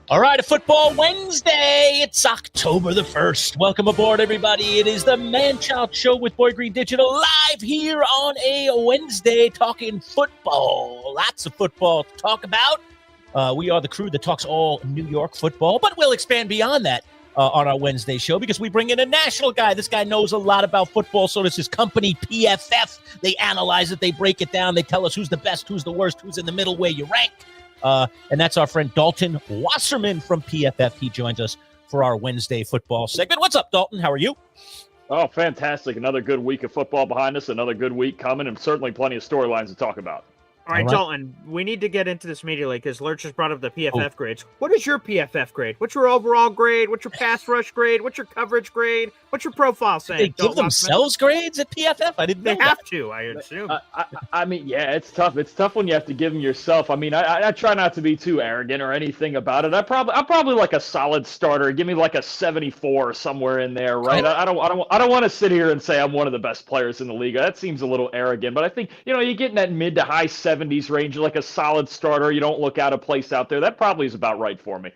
All right, a Football Wednesday. It's October the 1st. Welcome aboard, everybody. It is the Manchild Show with Boy Green Digital live here on a Wednesday talking football. Lots of football to talk about. We are the crew that talks all New York football, but we'll expand beyond that on our Wednesday show because we bring in a national guy. This guy knows a lot about football, so does his company, PFF. They analyze it. They break it down. They tell us who's the best, who's the worst, who's in the middle, where you rank. And that's our friend Dalton Wasserman from PFF. He joins us for our Wednesday football segment. What's up, Dalton? How are you? Oh, fantastic. Another good week of football behind us, another good week coming, and certainly plenty of storylines to talk about. All right, Dalton, we need to get into this immediately because Lerch just brought up the PFF grades. What is your PFF grade? What's your overall grade? What's your pass rush grade? What's your coverage grade? What's your profile saying? They give themselves grades at PFF? I didn't know They have to, I assume. I mean, yeah, it's tough. It's tough when you have to give them yourself. I mean, I try not to be too arrogant or anything about it. I'm probably like a solid starter. Give me like a 74 somewhere in there, right? I don't want to sit here and say I'm one of the best players in the league. That seems a little arrogant, but I think, you get in that mid to high 70s range, like a solid starter. You don't look out of place out there. That probably is about right for me.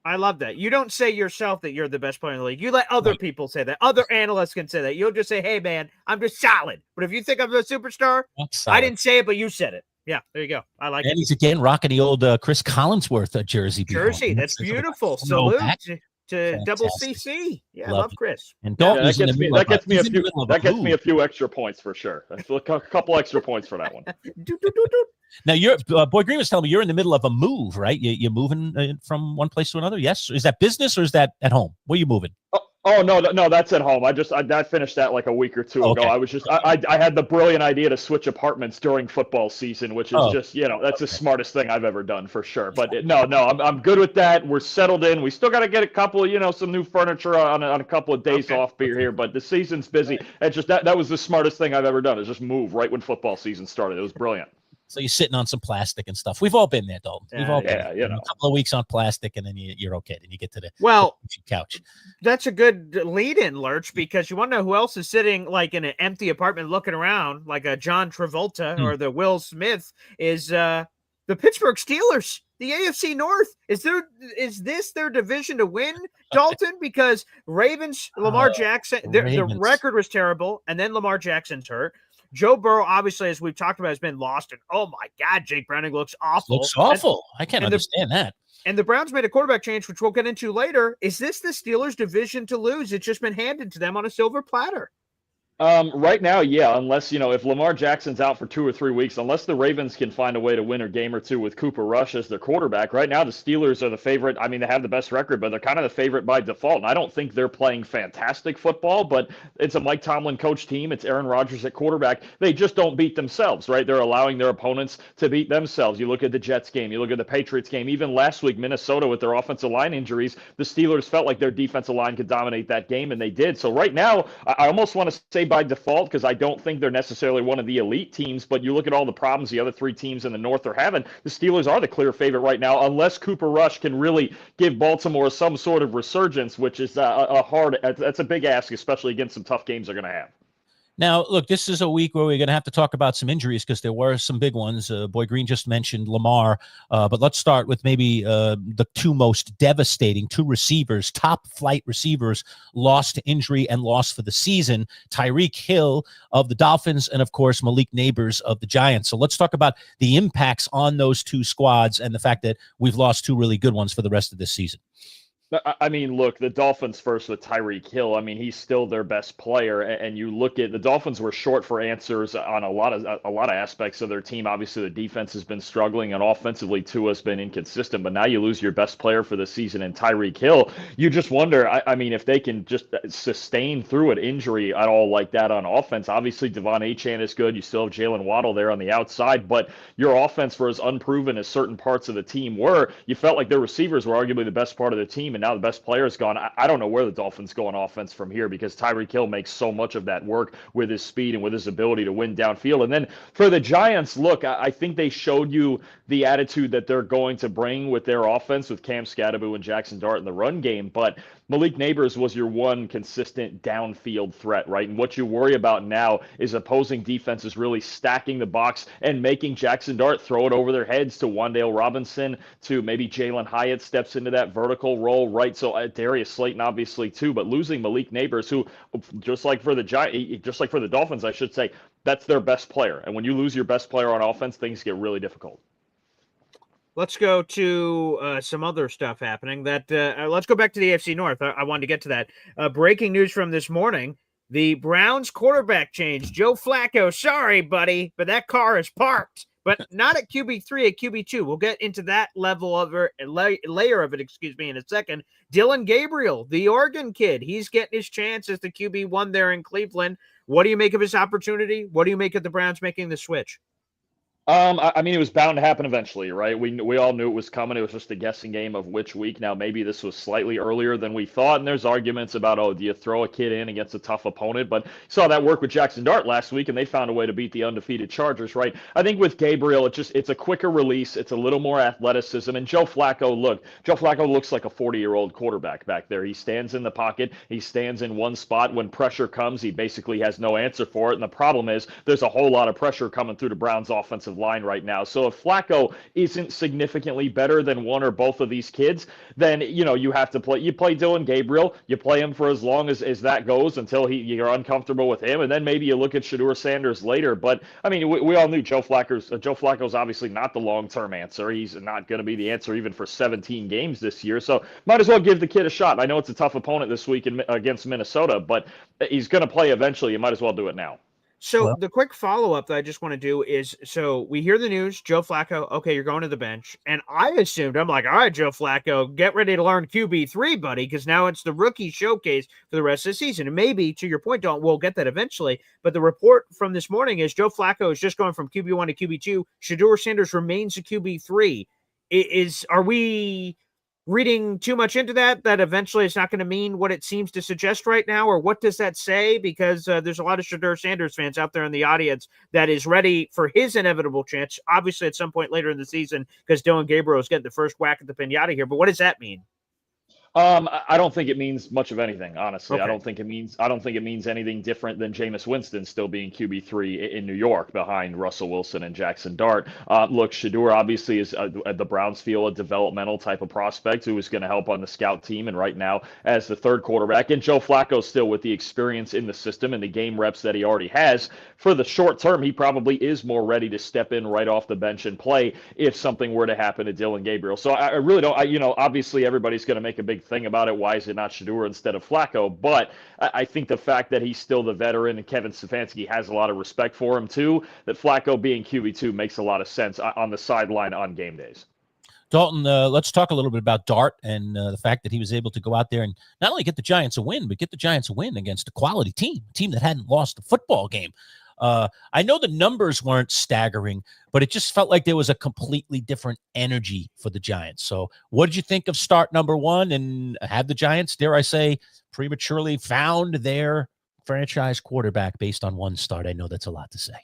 I love that. You don't say yourself that you're the best player in the league. You let other people say that. Other analysts can say that. You'll just say, hey, man, I'm just solid. But if you think I'm a superstar, I didn't say it, but you said it. Yeah, there you go. I like it. And he's again rocking the old Chris Collinsworth jersey. That's beautiful. Salute to Double CC. Yeah, I love Chris. And Dalton, that gets me a few extra points for sure. That's a couple extra points for that one. Now, Boy Green was telling me you're in the middle of a move, right? You're moving from one place to another. Yes, is that business or is that at home? Where are you moving? Oh no, that's at home. I finished that like a week or two ago. I was just I had the brilliant idea to switch apartments during football season, which is that's the smartest thing I've ever done for sure. But I'm good with that. We're settled in. We still got to get a couple, some new furniture on a couple of days off here. But the season's busy. And just that was the smartest thing I've ever done. Is just move right when football season started. It was brilliant. So you're sitting on some plastic and stuff. We've all been there, Dalton. We've all been there. A couple of weeks on plastic, and then you're okay. Then you get to the couch. That's a good lead-in, Lerch, because you want to know who else is sitting like in an empty apartment looking around, like a John Travolta or the Will Smith, is the Pittsburgh Steelers. The AFC North. Is this their division to win, Dalton? Because Ravens, Lamar Jackson, the record was terrible, and then Lamar Jackson's hurt. Joe Burrow, obviously, as we've talked about, has been lost. And oh my God, Jake Browning looks awful. I can't understand that. And the Browns made a quarterback change, which we'll get into later. Is this the Steelers' division to lose? It's just been handed to them on a silver platter. Right now, yeah, unless, if Lamar Jackson's out for 2 or 3 weeks, unless the Ravens can find a way to win a game or two with Cooper Rush as their quarterback, right now the Steelers are the favorite. I mean, they have the best record, but they're kind of the favorite by default. And I don't think they're playing fantastic football, but it's a Mike Tomlin coach team. It's Aaron Rodgers at quarterback. They just don't beat themselves, right? They're allowing their opponents to beat themselves. You look at the Jets game, you look at the Patriots game, even last week, Minnesota with their offensive line injuries, the Steelers felt like their defensive line could dominate that game, and they did. So right now, I almost want to say by default, because I don't think they're necessarily one of the elite teams, but you look at all the problems the other 3 teams in the North are having, the Steelers are the clear favorite right now, unless Cooper Rush can really give Baltimore some sort of resurgence, which is that's a big ask, especially against some tough games they're going to have. Now, look, this is a week where we're going to have to talk about some injuries because there were some big ones. Boy Green just mentioned Lamar, but let's start with maybe the 2 most devastating 2 receivers, top-flight receivers, lost to injury and lost for the season. Tyreek Hill of the Dolphins and, of course, Malik Neighbors of the Giants. So let's talk about the impacts on those 2 squads and the fact that we've lost 2 really good ones for the rest of this season. I mean, look, the Dolphins first with Tyreek Hill. I mean, he's still their best player, and you look at the Dolphins were short for answers on a lot of aspects of their team. Obviously, the defense has been struggling, and offensively, Tua's been inconsistent. But now you lose your best player for the season in Tyreek Hill. You just wonder. I mean, if they can just sustain through an injury at all like that on offense. Obviously, Devon Achane is good. You still have Jalen Waddle there on the outside, but your offense, for as unproven as certain parts of the team were, you felt like their receivers were arguably the best part of the team. And now the best player is gone. I don't know where the Dolphins go on offense from here because Tyreek Hill makes so much of that work with his speed and with his ability to win downfield. And then for the Giants, look, I think they showed you the attitude that they're going to bring with their offense with Cam Skattebo and Jackson Dart in the run game. But Malik Neighbors was your one consistent downfield threat, right? And what you worry about now is opposing defenses really stacking the box and making Jackson Dart throw it over their heads to Wan'Dale Robinson, to maybe Jalen Hyatt steps into that vertical role, right? So Darius Slayton obviously too, but losing Malik Neighbors, who just like for the Dolphins, I should say, that's their best player. And when you lose your best player on offense, things get really difficult. Let's go to some other stuff happening. Let's go back to the AFC North. I wanted to get to that. Breaking news from this morning: the Browns quarterback change. Joe Flacco, sorry, buddy, but that car is parked. But not at QB3, at QB2. We'll get into that level of layer of it, in a second. Dylan Gabriel, the Oregon kid, he's getting his chance as the QB1 there in Cleveland. What do you make of his opportunity? What do you make of the Browns making the switch? I mean, it was bound to happen eventually, right? We all knew it was coming. It was just a guessing game of which week. Now, maybe this was slightly earlier than we thought, and there's arguments about, oh, do you throw a kid in against a tough opponent? But saw that work with Jackson Dart last week, and they found a way to beat the undefeated Chargers, right? I think with Gabriel, it's a quicker release. It's a little more athleticism. And Joe Flacco looks like a 40-year-old quarterback back there. He stands in the pocket. He stands in one spot. When pressure comes, he basically has no answer for it. And the problem is there's a whole lot of pressure coming through the Browns' offensive line right now. So if Flacco isn't significantly better than one or both of these kids, then you have to play Dylan Gabriel. You play him for as long as that goes until you're uncomfortable with him, and then maybe you look at Shedeur Sanders later. But I mean, we all knew Joe Flacco's obviously not the long-term answer. He's not going to be the answer even for 17 games this year. So might as well give the kid a shot. I know it's a tough opponent this week against Minnesota, but he's going to play eventually. You might as well do it now. So the quick follow-up that I just want to do is, so we hear the news, Joe Flacco, okay, you're going to the bench. And I assumed, I'm like, all right, Joe Flacco, get ready to learn QB3, buddy, because now it's the rookie showcase for the rest of the season. And maybe, to your point, Dalton, we'll get that eventually. But the report from this morning is Joe Flacco is just going from QB1 to QB2. Shedeur Sanders remains a QB3. Are we reading too much into that eventually it's not going to mean what it seems to suggest right now? Or what does that say? Because there's a lot of Shedeur Sanders fans out there in the audience that is ready for his inevitable chance, obviously at some point later in the season, because Dylan Gabriel is getting the first whack at the pinata here. But what does that mean? I don't think it means much of anything, honestly. Okay. I don't think it means anything different than Jameis Winston still being QB3 in New York behind Russell Wilson and Jackson Dart. Look, Shedeur obviously is the Browns feel a developmental type of prospect who is going to help on the scout team, and right now as the third quarterback. And Joe Flacco still with the experience in the system and the game reps that he already has. For the short term, he probably is more ready to step in right off the bench and play if something were to happen to Dylan Gabriel. So I really don't. Obviously everybody's going to make a big thing about it. Why is it not Shedeur instead of Flacco? But I think the fact that he's still the veteran and Kevin Stefanski has a lot of respect for him too, that Flacco being QB2 makes a lot of sense on the sideline on game days. Dalton, let's talk a little bit about Dart and the fact that he was able to go out there and not only get the Giants a win, but get the Giants a win against a quality team, a team that hadn't lost a football game. I know the numbers weren't staggering, but it just felt like there was a completely different energy for the Giants. So what did you think of start number one, and have the Giants, dare I say, prematurely found their franchise quarterback based on one start? I know that's a lot to say.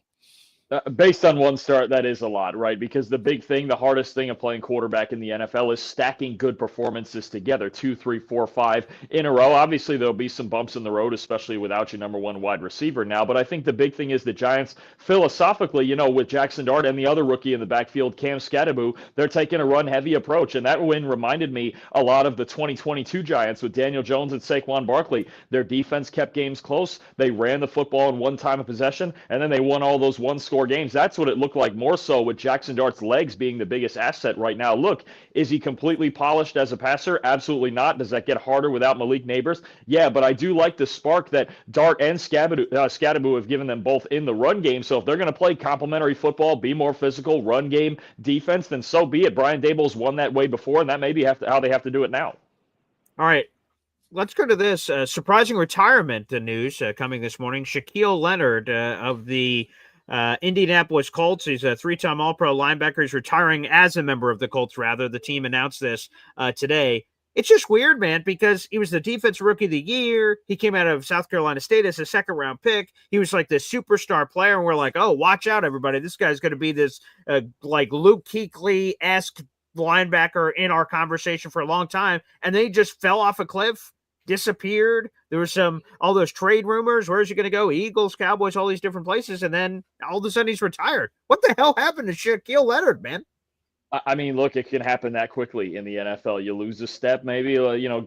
Based on one start, that is a lot, right? Because the hardest thing of playing quarterback in the NFL is stacking good performances together, 2, 3, 4, 5 in a row. Obviously, there'll be some bumps in the road, especially without your number one wide receiver now. But I think the big thing is the Giants, philosophically, with Jackson Dart and the other rookie in the backfield, Cam Skattebo, they're taking a run-heavy approach. And that win reminded me a lot of the 2022 Giants with Daniel Jones and Saquon Barkley. Their defense kept games close. They ran the football in one time of possession, and then they won all those one-score games. That's what it looked like more so, with Jackson Dart's legs being the biggest asset right now. Look, is he completely polished as a passer? Absolutely not. Does that get harder without Malik Neighbors? Yeah, but I do like the spark that Dart and Skattebo have given them both in the run game. So if they're going to play complementary football, be more physical, run game defense, then so be it. Brian Daboll's won that way before, and that may be how they have to do it now. All right. Let's go to this surprising retirement news coming this morning. Shaquille Leonard of the Indianapolis Colts. He's a three-time All-Pro linebacker. He's retiring as a member of the Colts, rather. The team announced this today. It's just weird, man, because he was the defensive rookie of the year. He came out of South Carolina State as a second-round pick. He was like this superstar player, and we're like, oh, watch out, everybody. This guy's going to be this like Luke Kuechly-esque linebacker in our conversation for a long time. And then he just fell off a cliff. disappeared. There was all those trade rumors. Where's he going to go? Eagles, Cowboys, all these different places. And then all of a sudden he's retired. What the hell happened to Shaquille Leonard, man? I mean, look, it can happen that quickly in the NFL. You lose a step, maybe,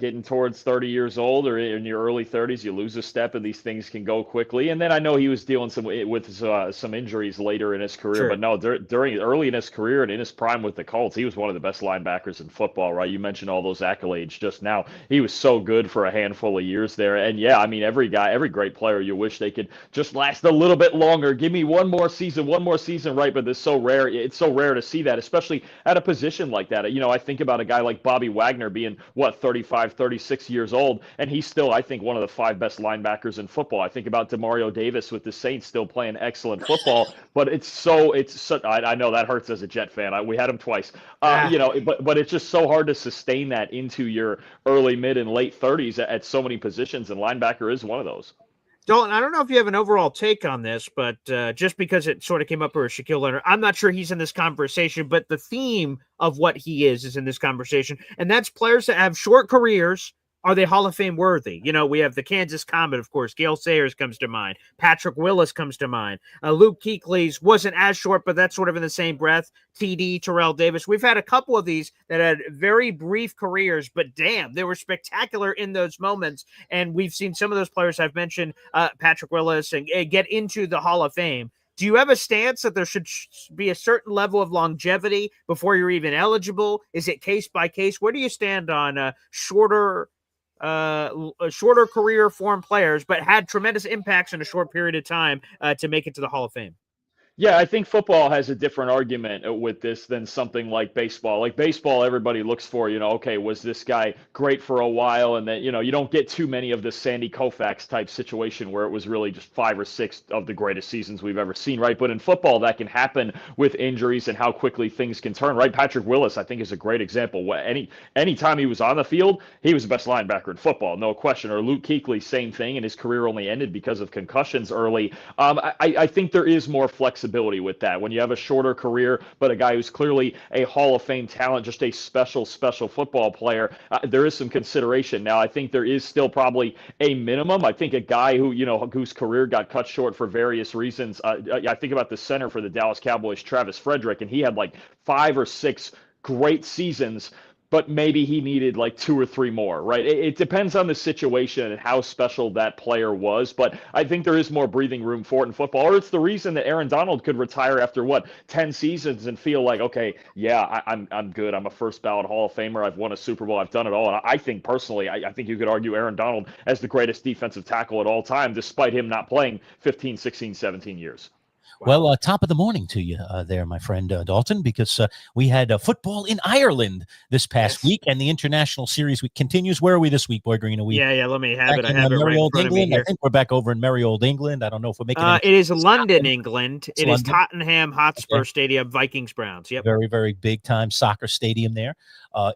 getting towards 30 years old or in your early 30s, you lose a step, and these things can go quickly. And then I know he was dealing with some injuries later in his career, Sure. but no, during early in his career and in his prime with the Colts, he was one of the best linebackers in football, right? You mentioned all those accolades just now. He was so good for a handful of years there. And yeah, I mean, every great player, you wish they could just last a little bit longer. Give me one more season, right? But it's so rare. It's so rare to see that, especially at a position like that. I think about a guy like Bobby Wagner being, 35, 36 years old, and he's still, I think, one of the 5 best linebackers in football. I think about Demario Davis with the Saints still playing excellent football, but I know that hurts as a Jet fan. We had him twice. But it's just so hard to sustain that into your early, mid, and late 30s at so many positions, and linebacker is one of those. Dalton, I don't know if you have an overall take on this, but just because it sort of came up for Shaquille Leonard, I'm not sure he's in this conversation, but the theme of what he is in this conversation, and that's players that have short careers. Are they Hall of Fame worthy? We have the Kansas Comet, of course. Gale Sayers comes to mind. Patrick Willis comes to mind. Luke Kuechly's wasn't as short, but that's sort of in the same breath. TD, Terrell Davis. We've had a couple of these that had very brief careers, but damn, they were spectacular in those moments. And we've seen some of those players I've mentioned, Patrick Willis, and get into the Hall of Fame. Do you have a stance that there should be a certain level of longevity before you're even eligible? Is it case by case? Where do you stand on shorter career form players, but had tremendous impacts in a short period of time to make it to the Hall of Fame? Yeah, I think football has a different argument with this than something like baseball. Like baseball, everybody looks for, okay, was this guy great for a while? And then, you don't get too many of the Sandy Koufax type situation where it was really just 5 or 6 of the greatest seasons we've ever seen, right? But in football, that can happen with injuries and how quickly things can turn, right? Patrick Willis, I think, is a great example. Any time he was on the field, he was the best linebacker in football, no question. Or Luke Kuechly, same thing, and his career only ended because of concussions early. I think there is more flexibility with that. When you have a shorter career, but a guy who's clearly a Hall of Fame talent, just a special football player, there is some consideration. Now, I think there is still probably a minimum. I think a guy whose career got cut short for various reasons. I think about the center for the Dallas Cowboys, Travis Frederick, and he had like 5 or 6 great seasons, but maybe he needed like 2 or 3 more, right? It depends on the situation and how special that player was, but I think there is more breathing room for it in football. Or it's the reason that Aaron Donald could retire after 10 seasons and feel like, okay, yeah, I'm good. I'm a first ballot Hall of Famer. I've won a Super Bowl. I've done it all. And I think personally, I think you could argue Aaron Donald as the greatest defensive tackle at all time, despite him not playing 15, 16, 17 years. Wow. Well, top of the morning to you there, my friend Dalton, because we had football in Ireland this past week, and the international series week continues. Where are we this week, Boy Green? Yeah, let me have it. I have it merry right old in front England. of me here. I think we're back over in merry old England. I don't know if we're making it is London, England. It is London. Tottenham Hotspur Stadium, Vikings Browns. Yep. Very, very big time soccer stadium there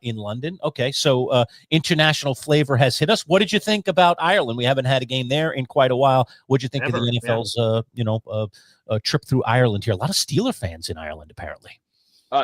in London. Okay, so international flavor has hit us. What did you think about Ireland? We haven't had a game there in quite a while. What did you think of the NFL's trip through Ireland here? A lot of Steeler fans in Ireland, apparently.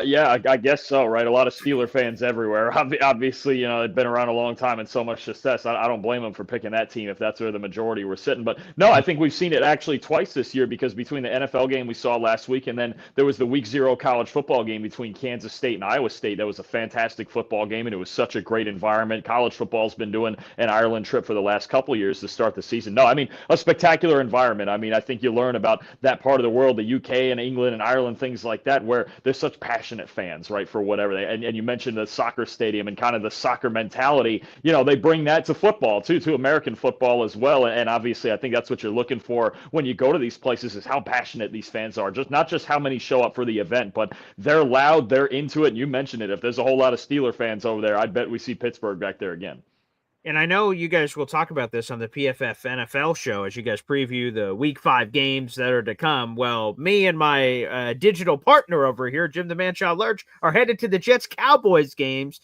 Yeah, I guess so, right? A lot of Steeler fans everywhere. Obviously, they've been around a long time and so much success. I don't blame them for picking that team if that's where the majority were sitting. But no, I think we've seen it actually twice this year, because between the NFL game we saw last week and then there was the Week 0 college football game between Kansas State and Iowa State. That was a fantastic football game, and it was such a great environment. College football's been doing an Ireland trip for the last couple of years to start the season. No, I mean, a spectacular environment. I mean, I think you learn about that part of the world, the UK and England and Ireland, things like that, where there's such passionate fans, right, for whatever and you mentioned the soccer stadium and kind of the soccer mentality. They bring that to football too, to American football as well. And obviously I think that's what you're looking for when you go to these places, is how passionate these fans are. Just not just how many show up for the event, but they're loud, they're into it. And you mentioned it. If there's a whole lot of Steeler fans over there, I bet we see Pittsburgh back there again. And I know you guys will talk about this on the PFF NFL show as you guys preview the Week 5 games that are to come. Well, me and my digital partner over here, Jim the Manchild Lerch, are headed to the Jets-Cowboys games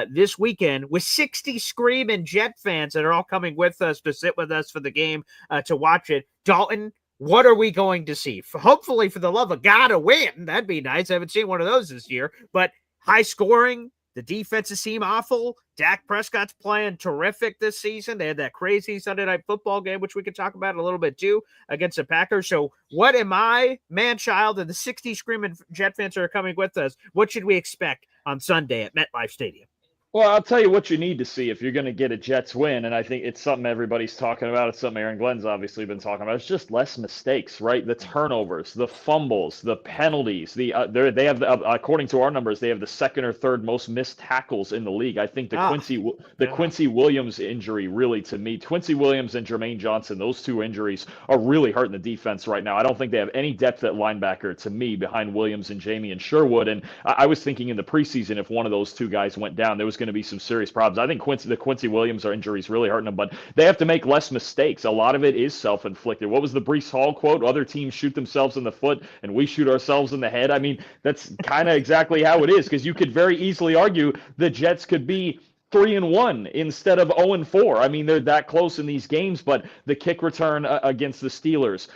this weekend with 60 screaming Jet fans that are all coming with us to sit with us for the game to watch it. Dalton, what are we going to see? Hopefully, for the love of God, a win. That'd be nice. I haven't seen one of those this year. But high scoring, the defenses seem awful. Dak Prescott's playing terrific this season. They had that crazy Sunday Night Football game, which we could talk about a little bit too, against the Packers. So what am I, Manchild, and the 60 screaming Jet fans that are coming with us, what should we expect on Sunday at MetLife Stadium? Well, I'll tell you what you need to see if you're going to get a Jets win, and I think it's something everybody's talking about. It's something Aaron Glenn's obviously been talking about. It's just less mistakes, right? The turnovers, the fumbles, the penalties. They have according to our numbers, they have the second or third most missed tackles in the league. I think Quincy Williams injury really, to me, Quincy Williams and Jermaine Johnson, those two injuries are really hurting the defense right now. I don't think they have any depth at linebacker to me behind Williams and Jamie and Sherwood. And I was thinking in the preseason, if one of those two guys went down, there was going to be some serious problems. I think the Quincy Williams injury is really hurting them, but they have to make less mistakes. A lot of it is self-inflicted. What was the Breece Hall quote? Other teams shoot themselves in the foot and we shoot ourselves in the head. I mean, that's kind of exactly how it is, because you could very easily argue the Jets could be 3-1 instead of 0-4. I mean, they're that close in these games, but the kick return against the Steelers,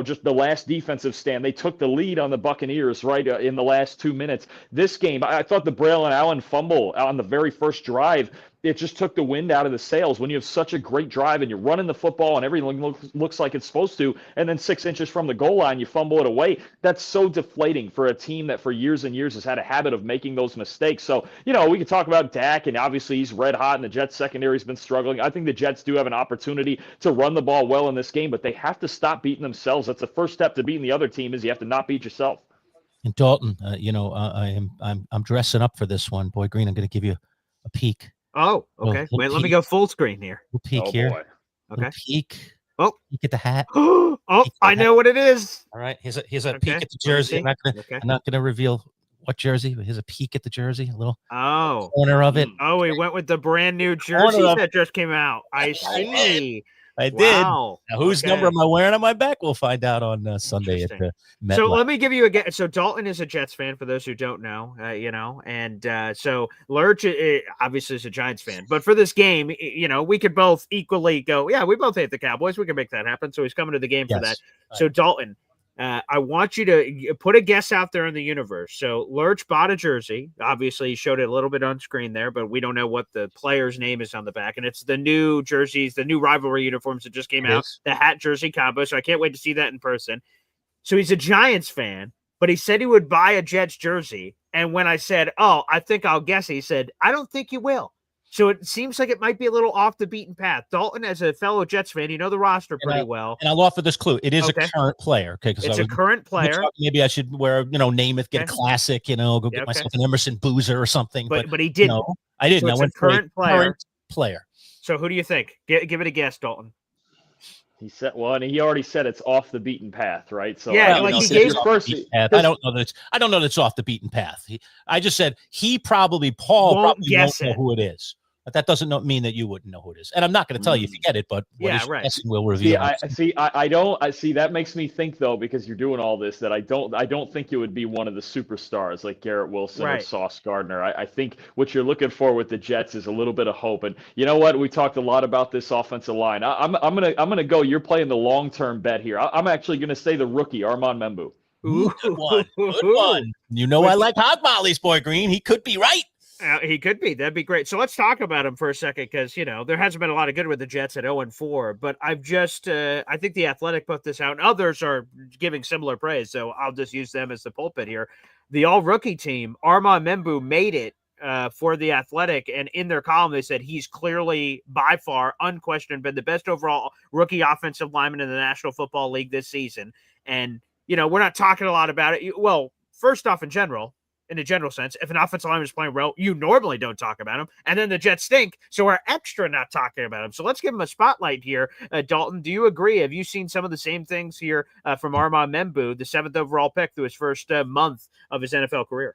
just the last defensive stand, they took the lead on the Buccaneers right in the last 2 minutes. This game, I thought the Braylon Allen fumble on the very first drive, it just took the wind out of the sails. When you have such a great drive and you're running the football and everything looks like it's supposed to, and then 6 inches from the goal line, you fumble it away. That's so deflating for a team that for years and years has had a habit of making those mistakes. So, we could talk about Dak, and obviously he's red hot, and the Jets secondary's been struggling. I think the Jets do have an opportunity to run the ball well in this game, but they have to stop beating themselves. That's the first step to beating the other team, is you have to not beat yourself. And Dalton, I'm dressing up for this one. Boy Green, I'm going to give you a peek. Oh, okay. Wait, let me go full screen here. We'll peek here. Boy. Okay. Peek. Oh, peek at the hat. Oh, I know what it is. All right. Here's a peek at the jersey. I'm not gonna reveal what jersey, but here's a peek at the jersey. A little corner of it. Oh, we went with the brand new jersey that just came out. I see. I did. Wow. Now, whose number am I wearing on my back? We'll find out on Sunday at the MetLife. So let me give you a. So Dalton is a Jets fan, for those who don't know, and so Lerch obviously is a Giants fan. But for this game, we could both equally go. Yeah, we both hate the Cowboys. We can make that happen. So he's coming to the game for that. Right. So Dalton, I want you to put a guess out there in the universe. So Lerch bought a jersey. Obviously, he showed it a little bit on screen there, but we don't know what the player's name is on the back. And it's the new jerseys, the new rivalry uniforms that just came out, the hat jersey combo. So I can't wait to see that in person. So he's a Giants fan, but he said he would buy a Jets jersey. And when I said, I think I'll guess, he said, I don't think you will. So it seems like it might be a little off the beaten path. Dalton, as a fellow Jets fan, you know the roster pretty well. And I'll offer this clue. It is a current player. Okay, it's a current player. Maybe I should wear, Namath, get a classic, go get myself an Emerson Boozer or something. But he didn't. No, I didn't. So I went for a current player. So who do you think? Give it a guess, Dalton. He said, and he already said it's off the beaten path, right? So he gave first. I don't know that it's off the beaten path. I just said Paul probably won't know who it is. But that doesn't mean that you wouldn't know who it is. And I'm not going to tell you if you get it, but guessing will reveal. I don't see that makes me think, though, because you're doing all this, that I don't think it would be one of the superstars like Garrett Wilson or Sauce Gardner. I think what you're looking for with the Jets is a little bit of hope. And you know what? We talked a lot about this offensive line. I'm gonna go. You're playing the long-term bet here. I'm actually gonna say the rookie, Armand Membu. Ooh, good one. Good one. I like hot mollies, Boy Green. He could be right. He could be. That'd be great. So let's talk about him for a second, because, there hasn't been a lot of good with the Jets at 0-4, but I think the Athletic put this out, and others are giving similar praise, so I'll just use them as the pulpit here. The all-rookie team, Armand Membu, made it for the Athletic, and in their column, they said he's clearly, by far, unquestioned, been the best overall rookie offensive lineman in the National Football League this season. And, we're not talking a lot about it. Well, first off, in a general sense, if an offensive lineman is playing well, you normally don't talk about him. And then the Jets stink, so we're extra not talking about him. So let's give him a spotlight here. Dalton, do you agree? Have you seen some of the same things here from Armand Membu, the 7th overall pick, through his first month of his NFL career?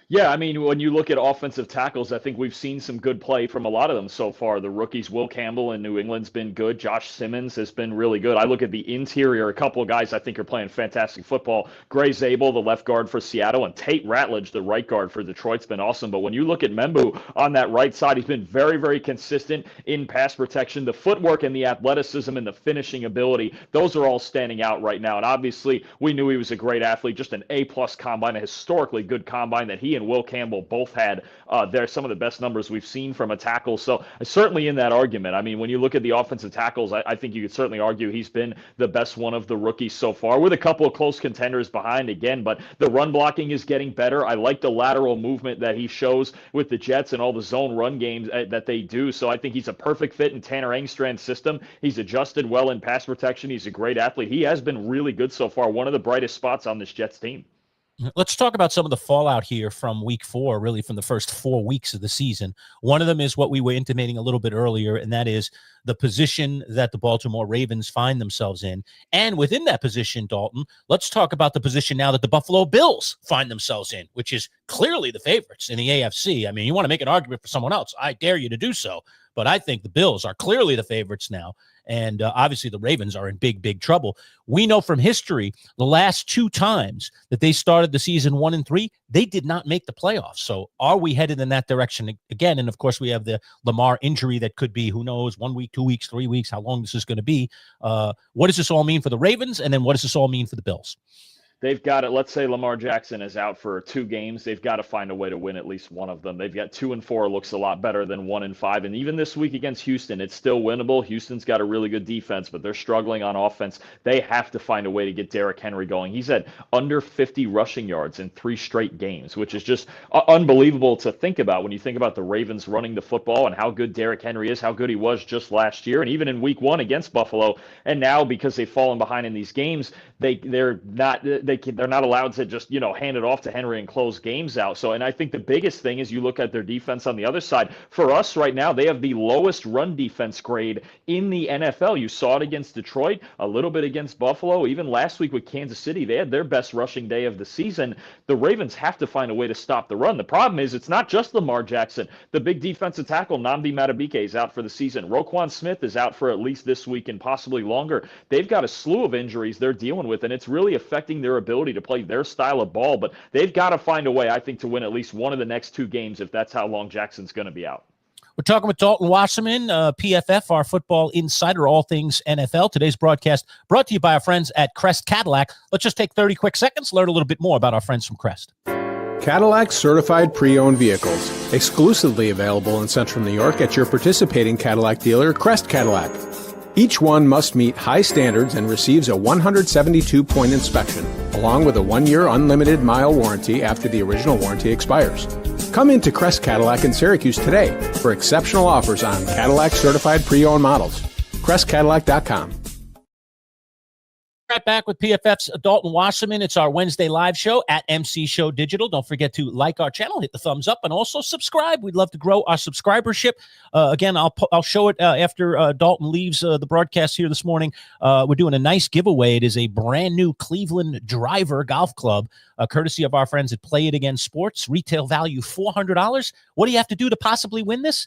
Yeah, I mean, when you look at offensive tackles, I think we've seen some good play from a lot of them so far. The rookies, Will Campbell in New England's been good. Josh Simmons has been really good. I look at the interior, a couple of guys I think are playing fantastic football. Gray Zabel, the left guard for Seattle, and Tate Ratledge, the right guard for Detroit's been awesome. But when you look at Membu on that right side, he's been very, very consistent in pass protection. The footwork and the athleticism and the finishing ability, those are all standing out right now. And obviously, we knew he was a great athlete, just an A-plus combine, a historically good combine that he and and Will Campbell both had they're some of the best numbers we've seen from a tackle. So certainly in that argument. I mean, when you look at the offensive tackles, I think you could certainly argue he's been the best one of the rookies so far, with a couple of close contenders behind again. But the run blocking is getting better. I like the lateral movement that he shows with the Jets and all the zone run games that they do. So I think he's a perfect fit in Tanner Engstrand's system. He's adjusted well in pass protection. He's a great athlete. He has been really good so far. One of the brightest spots on this Jets team. Let's talk about some of the fallout here from week 4, really from the first 4 weeks of the season. One of them is what we were intimating a little bit earlier, and that is the position that the Baltimore Ravens find themselves in. And within that position, Dalton, let's talk about the position now that the Buffalo Bills find themselves in, which is clearly the favorites in the AFC. I mean, you want to make an argument for someone else, I dare you to do so. But I think the Bills are clearly the favorites now. And obviously the Ravens are in big, big trouble. We know from history, the last 2 times that they started the season 1-3, they did not make the playoffs. So are we headed in that direction again? And of course, we have the Lamar injury that could be, who knows, 1 week, 2 weeks, 3 weeks, how long this is going to be. What does this all mean for the Ravens? And then what does this all mean for the Bills? They've got it. Let's say Lamar Jackson is out for 2 games. They've got to find a way to win at least one of them. They've got 2-4 looks a lot better than 1-5. And even this week against Houston, it's still winnable. Houston's got a really good defense, but they're struggling on offense. They have to find a way to get Derrick Henry going. He's at under 50 rushing yards in 3 straight games, which is just unbelievable to think about when you think about the Ravens running the football and how good Derrick Henry is, how good he was just last year, and even in week 1 against Buffalo. And now, because they've fallen behind in these games, they're not allowed to just, hand it off to Henry and close games out. So, and I think the biggest thing is you look at their defense on the other side. For us right now, they have the lowest run defense grade in the NFL. You saw it against Detroit, a little bit against Buffalo. Even last week with Kansas City, they had their best rushing day of the season. The Ravens have to find a way to stop the run. The problem is it's not just Lamar Jackson. The big defensive tackle, Nnamdi Madubuike, is out for the season. Roquan Smith is out for at least this week and possibly longer. They've got a slew of injuries they're dealing with, and it's really affecting their ability to play their style of ball. But they've got to find a way, I think, to win at least one of the next 2 games if that's how long Jackson's going to be out. We're talking with Dalton Wasserman, PFF, our football insider, all things NFL. Today's broadcast brought to you by our friends at Crest Cadillac. Let's just take 30 quick seconds, learn a little bit more about our friends from Crest. Cadillac certified pre-owned vehicles, exclusively available in Central New York at your participating Cadillac dealer, Crest Cadillac. Each one must meet high standards and receives a 172-point inspection, along with a 1-year unlimited mile warranty after the original warranty expires. Come into Crest Cadillac in Syracuse today for exceptional offers on Cadillac certified pre-owned models. CrestCadillac.com. Right back with PFF's Dalton Wasserman. It's our Wednesday live show at MC Show Digital. Don't forget to like our channel, hit the thumbs up, and also subscribe. We'd love to grow our subscribership. Again, I'll show it after Dalton leaves the broadcast here this morning. We're doing a nice giveaway. It is a brand new Cleveland Driver Golf Club, courtesy of our friends at Play It Again Sports. Retail value $400. What do you have to do to possibly win this?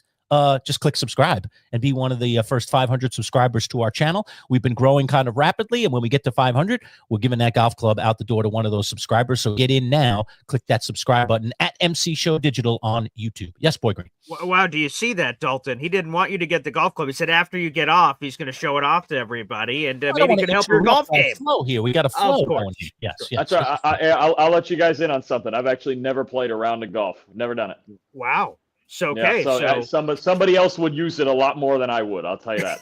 Just click subscribe and be one of the first 500 subscribers to our channel. We've been growing kind of rapidly, and when we get to 500, we're giving that golf club out the door to one of those subscribers. So get in now, click that subscribe button at MC Show Digital on YouTube. Yes, Boy Green. Wow, do you see that, Dalton? He didn't want you to get the golf club. He said after you get off, he's going to show it off to everybody, and maybe you can help your golf game. Flow here, we got a flow going. Yes. That's right. I'll let you guys in on something. I've actually never played a round of golf. Never done it. Wow. So, okay. Yeah, so somebody else would use it a lot more than I would. I'll tell you that.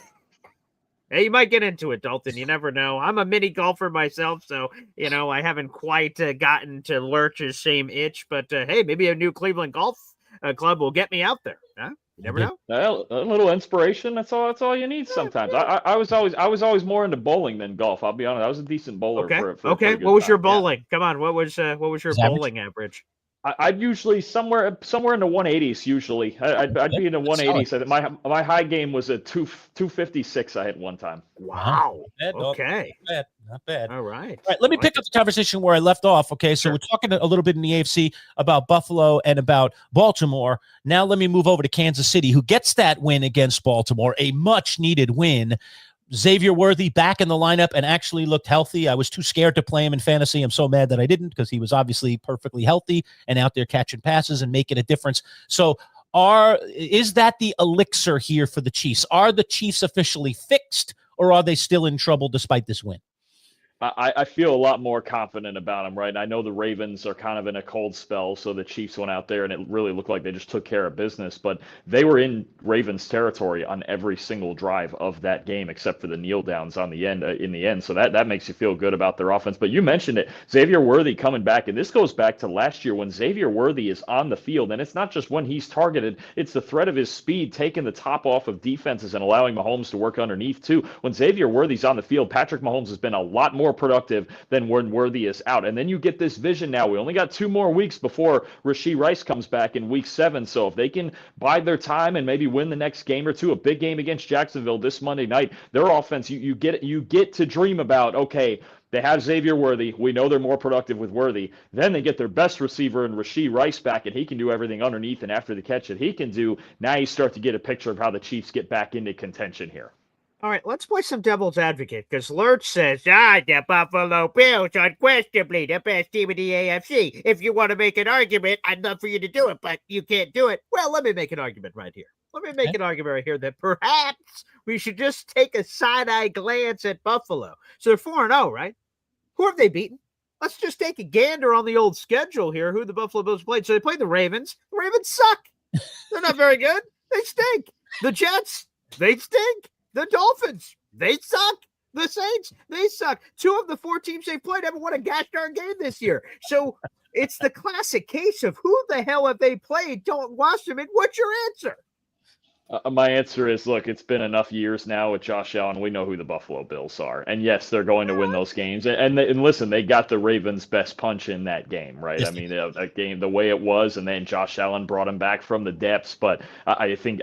Hey, you might get into it, Dalton. You never know. I'm a mini golfer myself, so, I haven't quite gotten to Lerch's same itch. But, hey, maybe a new Cleveland golf club will get me out there. Huh? You never know. A little inspiration. That's all you need sometimes. I was always more into bowling than golf. I'll be honest. I was a decent bowler. Okay. What was your bowling? Yeah. Come on. What was your bowling average? I'd usually somewhere in the 180s. Usually, I'd be in the 180s. My high game was a 256. I hit one time. Wow. Okay. Not bad. All right. All right. Let me pick up the conversation where I left off. Okay. So we're talking a little bit in the AFC about Buffalo and about Baltimore. Now let me move over to Kansas City, who gets that win against Baltimore, a much needed win. Xavier Worthy back in the lineup and actually looked healthy. I was too scared to play him in fantasy. I'm so mad that I didn't, because he was obviously perfectly healthy and out there catching passes and making a difference. So is that the elixir here for the Chiefs? Are the Chiefs officially fixed, or are they still in trouble despite this win? I feel a lot more confident about them, right? I know the Ravens are kind of in a cold spell, so the Chiefs went out there and it really looked like they just took care of business. But they were in Ravens territory on every single drive of that game, except for the kneel downs on the end. In the end, so that makes you feel good about their offense. But you mentioned it, Xavier Worthy coming back, and this goes back to last year when Xavier Worthy is on the field, and it's not just when he's targeted; it's the threat of his speed taking the top off of defenses and allowing Mahomes to work underneath too. When Xavier Worthy's on the field, Patrick Mahomes has been a lot more productive than when Worthy is out. And then you get this vision now. We only got 2 more weeks before Rashee Rice comes back in week 7. So if they can bide their time and maybe win the next game or two, a big game against Jacksonville this Monday night, their offense, you get to dream about, okay, they have Xavier Worthy. We know they're more productive with Worthy. Then they get their best receiver in Rashee Rice back, and he can do everything underneath and after the catch that he can do. Now you start to get a picture of how the Chiefs get back into contention here. All right, let's play some devil's advocate, because Lerch says, the Buffalo Bills are unquestionably the best team in the AFC. If you want to make an argument, I'd love for you to do it, but you can't do it. Well, let me make an argument right here. Let me make an argument right here that perhaps we should just take a side-eye glance at Buffalo. So they're 4-0, right? Who have they beaten? Let's just take a gander on the old schedule here, who the Buffalo Bills played. So they played the Ravens. The Ravens suck. They're not very good. They stink. The Jets, they stink. The Dolphins, they suck. The Saints, they suck. 2 of the 4 teams they've played haven't won a gosh darn game this year. So it's the classic case of who the hell have they played? Don't Wasserman. What's your answer? My answer is, look, it's been enough years now with Josh Allen. We know who the Buffalo Bills are. And yes, they're going to win those games. And listen, they got the Ravens' best punch in that game, right? Yes, I mean, that game, the way it was, and then Josh Allen brought him back from the depths. But I think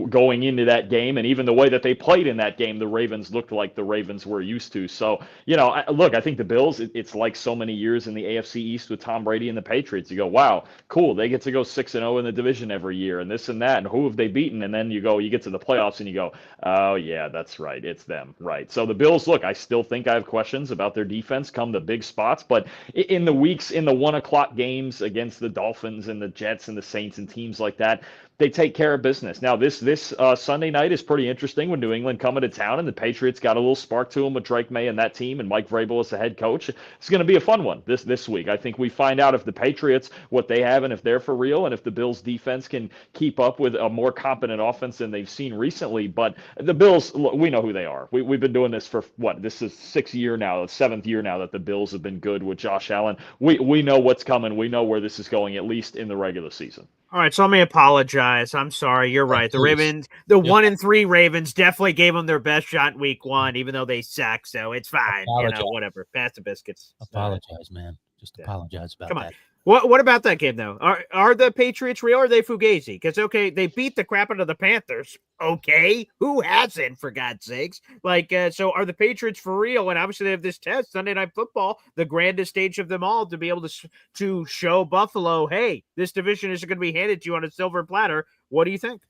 going into that game, and even the way that they played in that game, the Ravens looked like the Ravens were used to. So, look, I think the Bills, it's like so many years in the AFC East with Tom Brady and the Patriots. You go, wow, cool. They get to go 6-0 in the division every year and this and that. And who have they beaten? And then you get to the playoffs and you go, oh yeah, that's right, it's them, right? So the Bills, look, I still think I have questions about their defense come the big spots, but in the weeks, in the 1:00 games against the Dolphins and the Jets and the Saints and teams like that, they take care of business. Now, this Sunday night is pretty interesting with New England coming to town, and the Patriots got a little spark to them with Drake May and that team, and Mike Vrabel as the head coach. It's going to be a fun one this week. I think we find out if the Patriots, what they have, and if they're for real, and if the Bills' defense can keep up with a more competent offense than they've seen recently. But the Bills, we know who they are. We've been doing this for, this is 7th year now that the Bills have been good with Josh Allen. We know what's coming. We know where this is going, at least in the regular season. All right, so let me apologize. I'm sorry. You're right. The Ravens, the 1-3 Ravens definitely gave them their best shot in week 1, even though they suck. So it's fine. Whatever. Pass the biscuits. Apologize, man. Just apologize about that. What about that game, though? Are the Patriots real or are they fugazi? Because, okay, they beat the crap out of the Panthers. Okay, who hasn't, for God's sakes? So are the Patriots for real? And obviously they have this test, Sunday Night Football, the grandest stage of them all, to be able to show Buffalo, hey, this division isn't going to be handed to you on a silver platter. What do you think?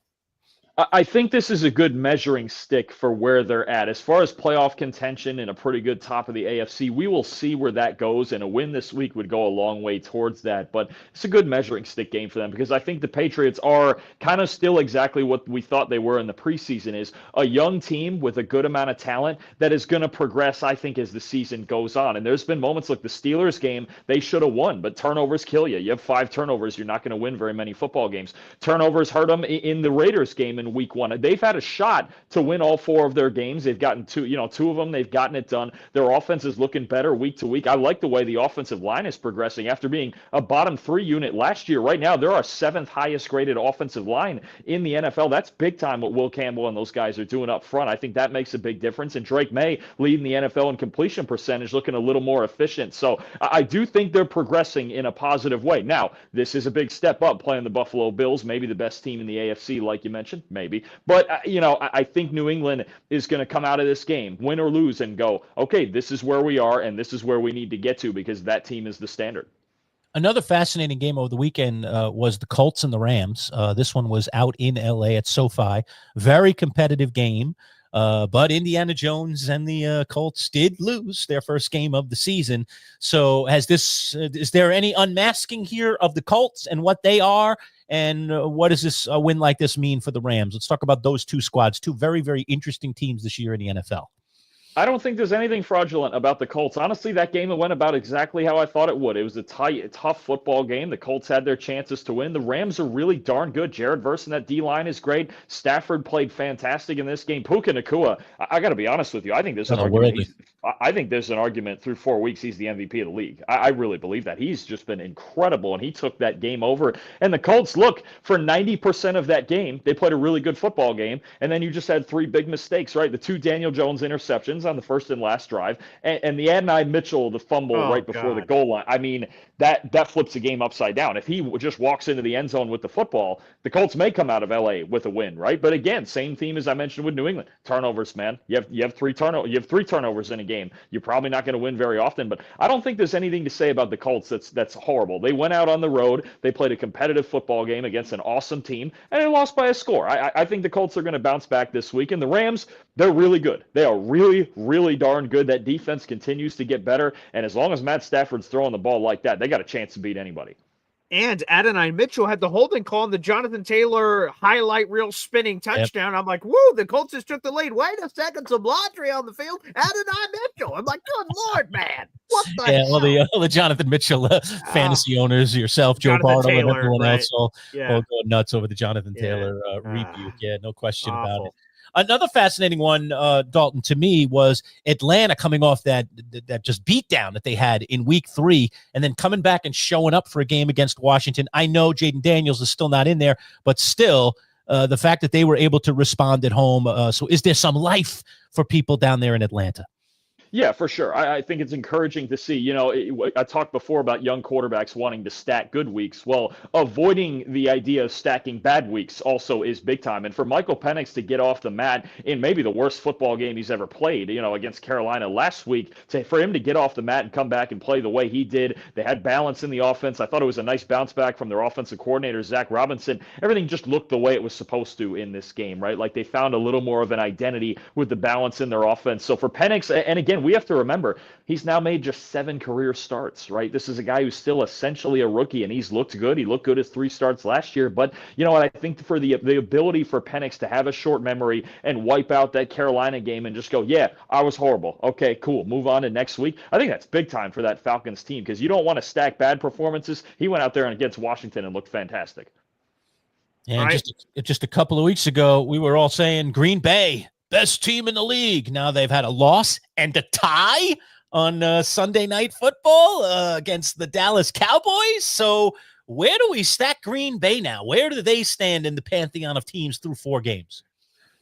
I think this is a good measuring stick for where they're at. As far as playoff contention and a pretty good top of the AFC, we will see where that goes, and a win this week would go a long way towards that. But it's a good measuring stick game for them because I think the Patriots are kind of still exactly what we thought they were in the preseason, is a young team with a good amount of talent that is going to progress, I think, as the season goes on. And there's been moments like the Steelers game, they should have won, but turnovers kill you. You have 5 turnovers, you're not going to win very many football games. Turnovers hurt them in the Raiders game in week 1. They've had a shot to win all 4 of their games. They've gotten 2 of them. They've gotten it done. Their offense is looking better week to week. I like the way the offensive line is progressing after being a bottom 3 unit last year. Right now, they're our 7th highest graded offensive line in the NFL. That's big time what Will Campbell and those guys are doing up front. I think that makes a big difference. And Drake May leading the NFL in completion percentage, looking a little more efficient. So I do think they're progressing in a positive way. Now, this is a big step up playing the Buffalo Bills, maybe the best team in the AFC, like you mentioned, maybe. But, I think New England is going to come out of this game, win or lose, and go, okay, this is where we are, and this is where we need to get to because that team is the standard. Another fascinating game over the weekend was the Colts and the Rams. This one was out in L.A. at SoFi. Very competitive game. But Indiana Jones and the Colts did lose their first game of the season. So is there any unmasking here of the Colts and what they are? And what does this win like this mean for the Rams? Let's talk about those 2 squads, 2 very, very interesting teams this year in the NFL. I don't think there's anything fraudulent about the Colts. Honestly, that game went about exactly how I thought it would. It was a tight, tough football game. The Colts had their chances to win. The Rams are really darn good. Jared Verse and that D-line is great. Stafford played fantastic in this game. Puka Nacua, I got to be honest with you. I think there's an argument. I think there's an argument through 4 weeks he's the MVP of the league. I really believe that. He's just been incredible, and he took that game over. And the Colts, look, for 90% of that game, they played a really good football game, and then you just had 3 big mistakes, right? The 2 Daniel Jones interceptions on the first and last drive, and the Adonai Mitchell, the fumble right before the goal line. I mean, that flips the game upside down. If he just walks into the end zone with the football, the Colts may come out of LA with a win, right? But again, same theme as I mentioned with New England. Turnovers, man. You have 3 turnovers in a game. You're probably not going to win very often, but I don't think there's anything to say about the Colts that's horrible. They went out on the road. They played a competitive football game against an awesome team, and they lost by a score. I think the Colts are going to bounce back this week, and the Rams, they're really good. They are really, really darn good. That defense continues to get better, and as long as Matt Stafford's throwing the ball like that, they got a chance to beat anybody. And Adonai Mitchell had the holding call on the Jonathan Taylor highlight reel spinning touchdown. Yep. I'm like, woo, the Colts just took the lead. Wait a second, some laundry on the field. Adonai Mitchell. I'm like, good Lord, man. What the hell? Well, the Jonathan Mitchell fantasy owners, yourself, Joe Bartle, and everyone else all go nuts over the Jonathan Taylor rebuke. Yeah, no question about it. Another fascinating one, Dalton, to me, was Atlanta coming off that just beatdown that they had in week 3 and then coming back and showing up for a game against Washington. I know Jaden Daniels is still not in there, but still the fact that they were able to respond at home. So is there some life for people down there in Atlanta? Yeah, for sure. I think it's encouraging to see. You know, I talked before about young quarterbacks wanting to stack good weeks. Well, avoiding the idea of stacking bad weeks also is big time. And for Michael Penix to get off the mat in maybe the worst football game he's ever played, you know, against Carolina last week, for him to get off the mat and come back and play the way he did, they had balance in the offense. I thought it was a nice bounce back from their offensive coordinator, Zach Robinson. Everything just looked the way it was supposed to in this game, right? Like they found a little more of an identity with the balance in their offense. So for Penix, and again, we have to remember, he's now made just 7 career starts, right? This is a guy who's still essentially a rookie, and he's looked good. He looked good his 3 starts last year. But you know what? I think for the ability for Penix to have a short memory and wipe out that Carolina game and just go, yeah, I was horrible. Okay, cool. Move on to next week. I think that's big time for that Falcons team because you don't want to stack bad performances. He went out there and against Washington and looked fantastic. And just a couple of weeks ago, we were all saying Green Bay, best team in the league. Now they've had a loss and a tie on Sunday Night Football against the Dallas Cowboys. So where do we stack Green Bay now? Where do they stand in the pantheon of teams through 4 games?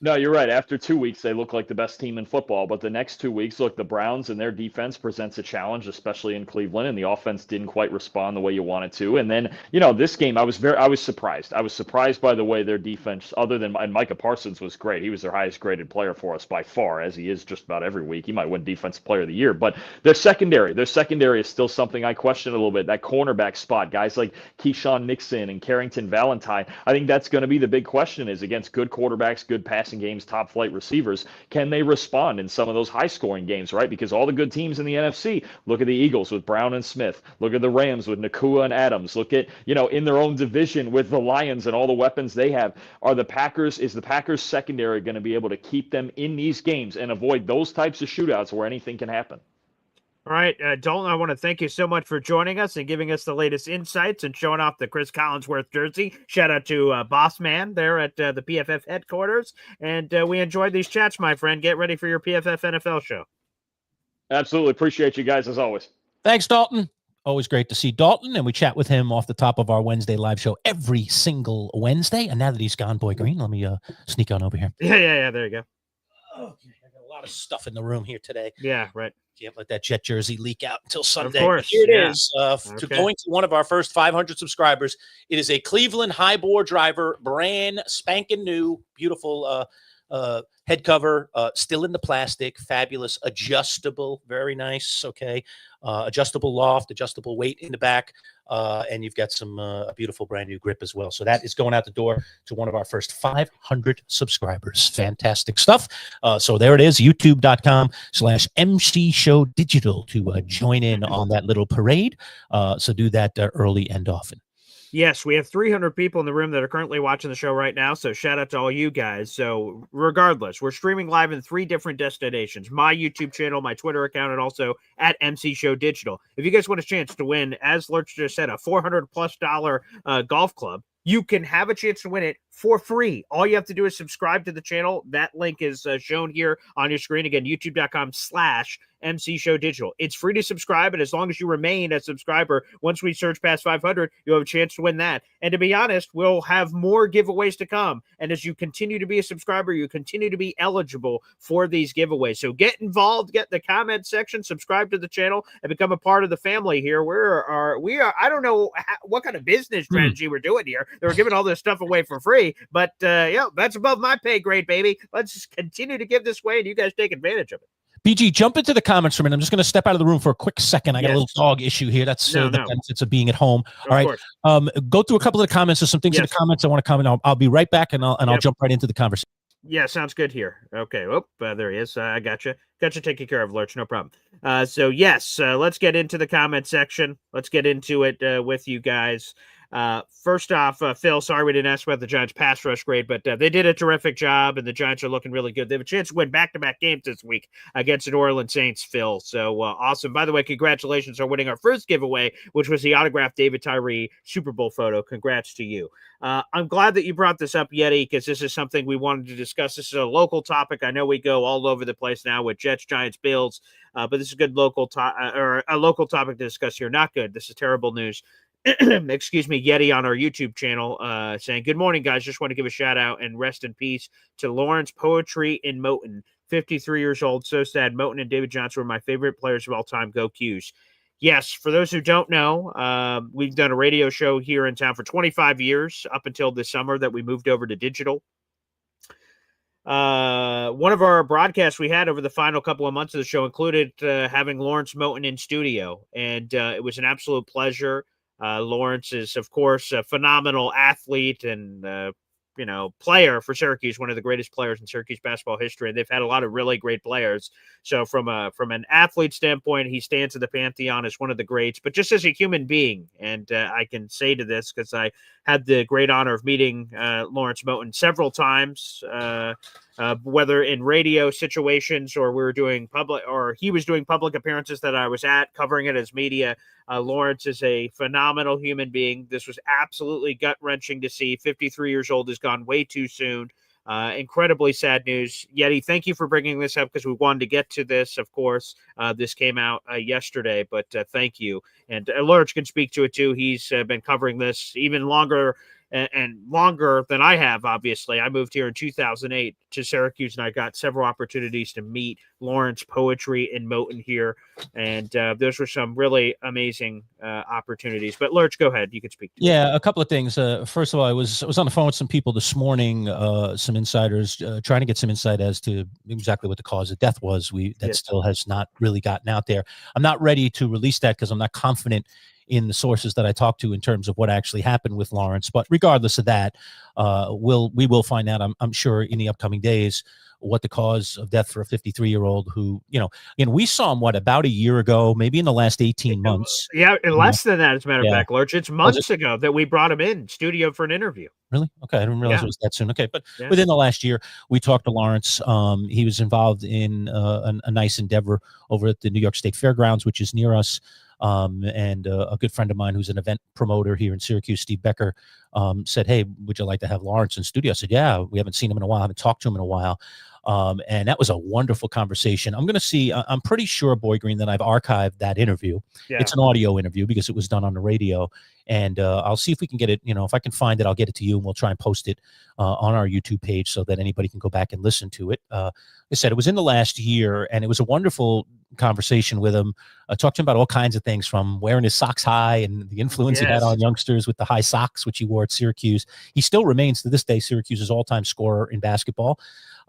No, you're right. After 2 weeks, they look like the best team in football. But the next 2 weeks, look, the Browns and their defense presents a challenge, especially in Cleveland, and the offense didn't quite respond the way you wanted to. And then, you know, this game, I was surprised. I was surprised by the way their defense, and Micah Parsons was great. He was their highest graded player for us by far, as he is just about every week. He might win Defensive Player of the Year. But their secondary is still something I question a little bit. That cornerback spot, guys like Keyshawn Nixon and Carrington Valentine, I think that's going to be the big question is against good quarterbacks, good passing games, top flight receivers, can they respond in some of those high scoring games, right? Because all the good teams in the NFC, look at the Eagles with Brown and Smith, look at the Rams with Nacua and Adams, look at, you know, in their own division with the Lions and all the weapons they have. Is the Packers secondary going to be able to keep them in these games and avoid those types of shootouts where anything can happen? All right, Dalton, I want to thank you so much for joining us and giving us the latest insights and showing off the Chris Collinsworth jersey. Shout out to Boss Man there at the PFF headquarters. And we enjoyed these chats, my friend. Get ready for your PFF NFL show. Absolutely. Appreciate you guys as always. Thanks, Dalton. Always great to see Dalton, and we chat with him off the top of our Wednesday live show every single Wednesday. And now that he's gone, Boy Green, let me sneak on over here. Yeah. There you go. Okay, I got a lot of stuff in the room here today. Yeah, right. Can't let that Jet jersey leak out until Sunday. Of course. Here it is. To going to one of our first 500 subscribers. It is a Cleveland high-bore driver, brand spanking new, beautiful head cover, still in the plastic, fabulous, adjustable, very nice. Okay, adjustable loft, adjustable weight in the back, and you've got some a beautiful brand new grip as well. So that is going out the door to one of our first 500 subscribers. Fantastic stuff. So there it is, youtube.com/MC Show Digital to join in on that little parade. So do that early and often. Yes, we have 300 people in the room that are currently watching the show right now, so shout out to all you guys. So regardless, we're streaming live in 3 different destinations: my YouTube channel, my Twitter account, and also at MC Show Digital. If you guys want a chance to win, as Lerch just said, a $400+ golf club, you can have a chance to win it for free. All you have to do is subscribe to the channel. That link is shown here on your screen. Again, youtube.com/MC Show Digital. It's free to subscribe, and as long as you remain a subscriber, once we surge past 500, you'll have a chance to win that. And to be honest, we'll have more giveaways to come. And as you continue to be a subscriber, you continue to be eligible for these giveaways. So get involved, get in the comment section, subscribe to the channel, and become a part of the family here. We are. I don't know what kind of business strategy we're doing here. They're giving all this stuff away for free, but that's above my pay grade, baby. Let's just continue to give this away, and you guys take advantage of it. BG, jump into the comments for a minute. I'm just going to step out of the room for a quick second. I got a little dog issue here. That's the benefits of being at home. All right. Go through a couple of the comments. There's some things in the comments I want to comment. I'll be right back, and I'll jump right into the conversation. Yeah, sounds good here. Okay. There he is. I got you. Got you taken care of, Lerch. No problem. So yes, let's get into the comment section. Let's get into it with you guys. First off, Phil, sorry we didn't ask about the Giants pass rush grade, but they did a terrific job, and the Giants are looking really good. They have a chance to win back-to-back games this week against the New Orleans Saints, Phil. So awesome. By the way, congratulations on winning our first giveaway, which was the autographed David Tyree Super Bowl photo. Congrats to you. I'm glad that you brought this up, Yeti, because this is something we wanted to discuss. This is a local topic. I know we go all over the place now with Jets, Giants, Bills, but this is a good local topic to discuss here. Not good. This is terrible news. Excuse me, Yeti on our YouTube channel saying, good morning, guys. Just want to give a shout out and rest in peace to Lawrence Poetry in Moton, 53 years old. So sad. Moton and David Johnson were my favorite players of all time. Go Qs. Yes, for those who don't know, we've done a radio show here in town for 25 years up until this summer that we moved over to digital. One of our broadcasts we had over the final couple of months of the show included having Lawrence Moton in studio, and it was an absolute pleasure. Lawrence is, of course, a phenomenal athlete and, player for Syracuse, one of the greatest players in Syracuse basketball history. And they've had a lot of really great players. So from an athlete standpoint, he stands in the pantheon as one of the greats, but just as a human being. And I can say to this because I had the great honor of meeting Lawrence Moton several times, whether in radio situations or he was doing public appearances that I was at covering it as media. Lawrence is a phenomenal human being. This was absolutely gut-wrenching to see. 53 years old has gone way too soon. Incredibly sad news. Yeti, thank you for bringing this up because we wanted to get to this, of course. This came out yesterday, but thank you. And Lerch can speak to it too. He's been covering this even longer and longer than I have, obviously. I moved here in 2008 to Syracuse, and I got several opportunities to meet Lawrence Poetry in Moton here. And those were some really amazing opportunities. But Lerch, go ahead. You can speak to a couple of things. First of all, I was on the phone with some people this morning, some insiders, trying to get some insight as to exactly what the cause of death was. Still has not really gotten out there. I'm not ready to release that because I'm not confident in the sources that I talked to in terms of what actually happened with Lawrence. But regardless of that, we will find out, I'm sure, in the upcoming days, what the cause of death for a 53-year-old who, and we saw him, about a year ago, maybe in the last 18 months. Yeah, less than that, as a matter of fact, Lerch. It's months ago that we brought him in studio for an interview. Really? Okay, I didn't realize it was that soon. Okay, but within the last year, we talked to Lawrence. He was involved in a nice endeavor over at the New York State Fairgrounds, which is near us. And a good friend of mine who's an event promoter here in Syracuse, Steve Becker, said, hey, would you like to have Lawrence in studio? I said, yeah, we haven't seen him in a while. I haven't talked to him in a while. And that was a wonderful conversation. I'm going to see, I'm pretty sure, Boy Green, that I've archived that interview. Yeah. It's an audio interview because it was done on the radio. And I'll see if we can get it, if I can find it, I'll get it to you and we'll try and post it on our YouTube page so that anybody can go back and listen to it. Like I said, it was in the last year and it was a wonderful conversation with him. I talked to him about all kinds of things, from wearing his socks high and the influence he had on youngsters with the high socks, which he wore at Syracuse. He still remains to this day Syracuse's all-time scorer in basketball.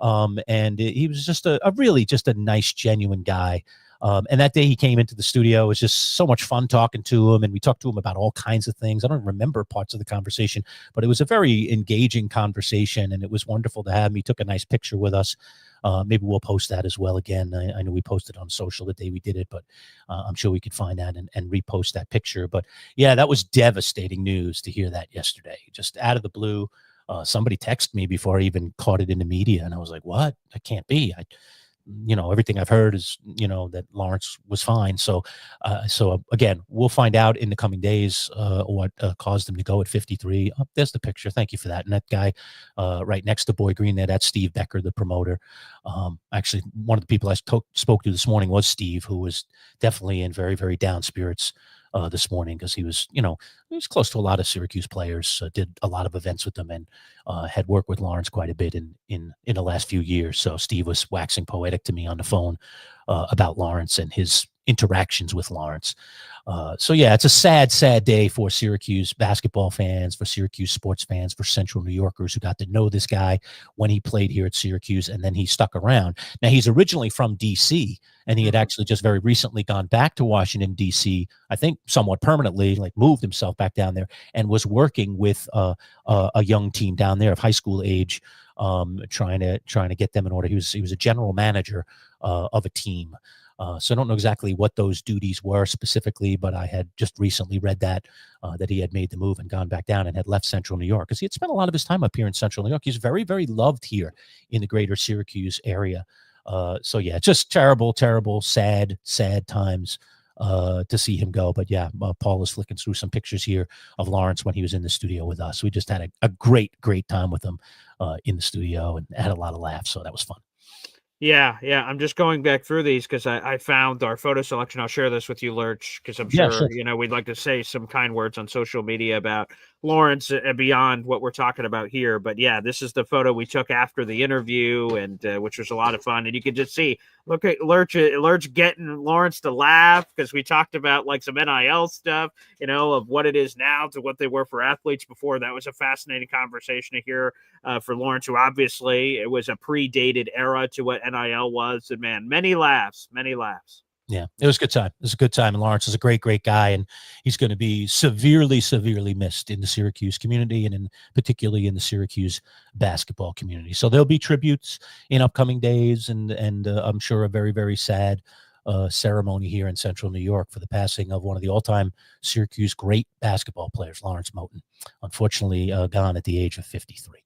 And he was just a really just a nice, genuine guy. And that day he came into the studio. It was just so much fun talking to him, and we talked to him about all kinds of things. I don't remember parts of the conversation, but it was a very engaging conversation, and it was wonderful to have him. He took a nice picture with us. Maybe we'll post that as well again. I know we posted on social the day we did it, but I'm sure we could find that and repost that picture. But yeah, that was devastating news to hear that yesterday, just out of the blue. Somebody texted me before I even caught it in the media, and I was like, what? That can't be. Everything I've heard is, that Lawrence was fine. So again, we'll find out in the coming days what caused him to go at 53. Oh, there's the picture. Thank you for that. And that guy right next to Boy Green there, that's Steve Becker, the promoter. Actually, one of the people I spoke to this morning was Steve, who was definitely in very, very down spirits this morning, because he was close to a lot of Syracuse players, did a lot of events with them, and had worked with Lawrence quite a bit in the last few years. So Steve was waxing poetic to me on the phone about Lawrence and his interactions with Lawrence. So yeah, it's a sad, sad day for Syracuse basketball fans, for Syracuse sports fans, for Central New Yorkers who got to know this guy when he played here at Syracuse, and then he stuck around. Now, he's originally from D.C., and he had actually just very recently gone back to Washington, D.C., I think somewhat permanently, like moved himself back down there, and was working with a young team down there of high school age, trying to get them in order. He was a general manager of a team. So I don't know exactly what those duties were specifically, but I had just recently read that he had made the move and gone back down and had left Central New York, because he had spent a lot of his time up here in Central New York. He's very, very loved here in the greater Syracuse area. So yeah, just terrible, terrible, sad, sad times to see him go. But yeah, Paul is flicking through some pictures here of Lawrence when he was in the studio with us. We just had a great, great time with him in the studio and had a lot of laughs. So that was fun. Yeah. I'm just going back through these because I found our photo selection. I'll share this with you, Lerch, because I'm sure, we'd like to say some kind words on social media about Lawrence and beyond what we're talking about here. But yeah, this is the photo we took after the interview, and which was a lot of fun. And you can just see, look at Lerch getting Lawrence to laugh, because we talked about like some NIL stuff, of what it is now to what they were for athletes before. That was a fascinating conversation to hear for Lawrence, who obviously it was a predated era to what NIL was. And man, many laughs. Yeah, it was a good time. It was a good time. And Lawrence is a great, great guy. And he's going to be severely, severely missed in the Syracuse community, and particularly in the Syracuse basketball community. So there'll be tributes in upcoming days, and I'm sure a very, very sad ceremony here in Central New York for the passing of one of the all-time Syracuse great basketball players, Lawrence Moten, unfortunately gone at the age of 53.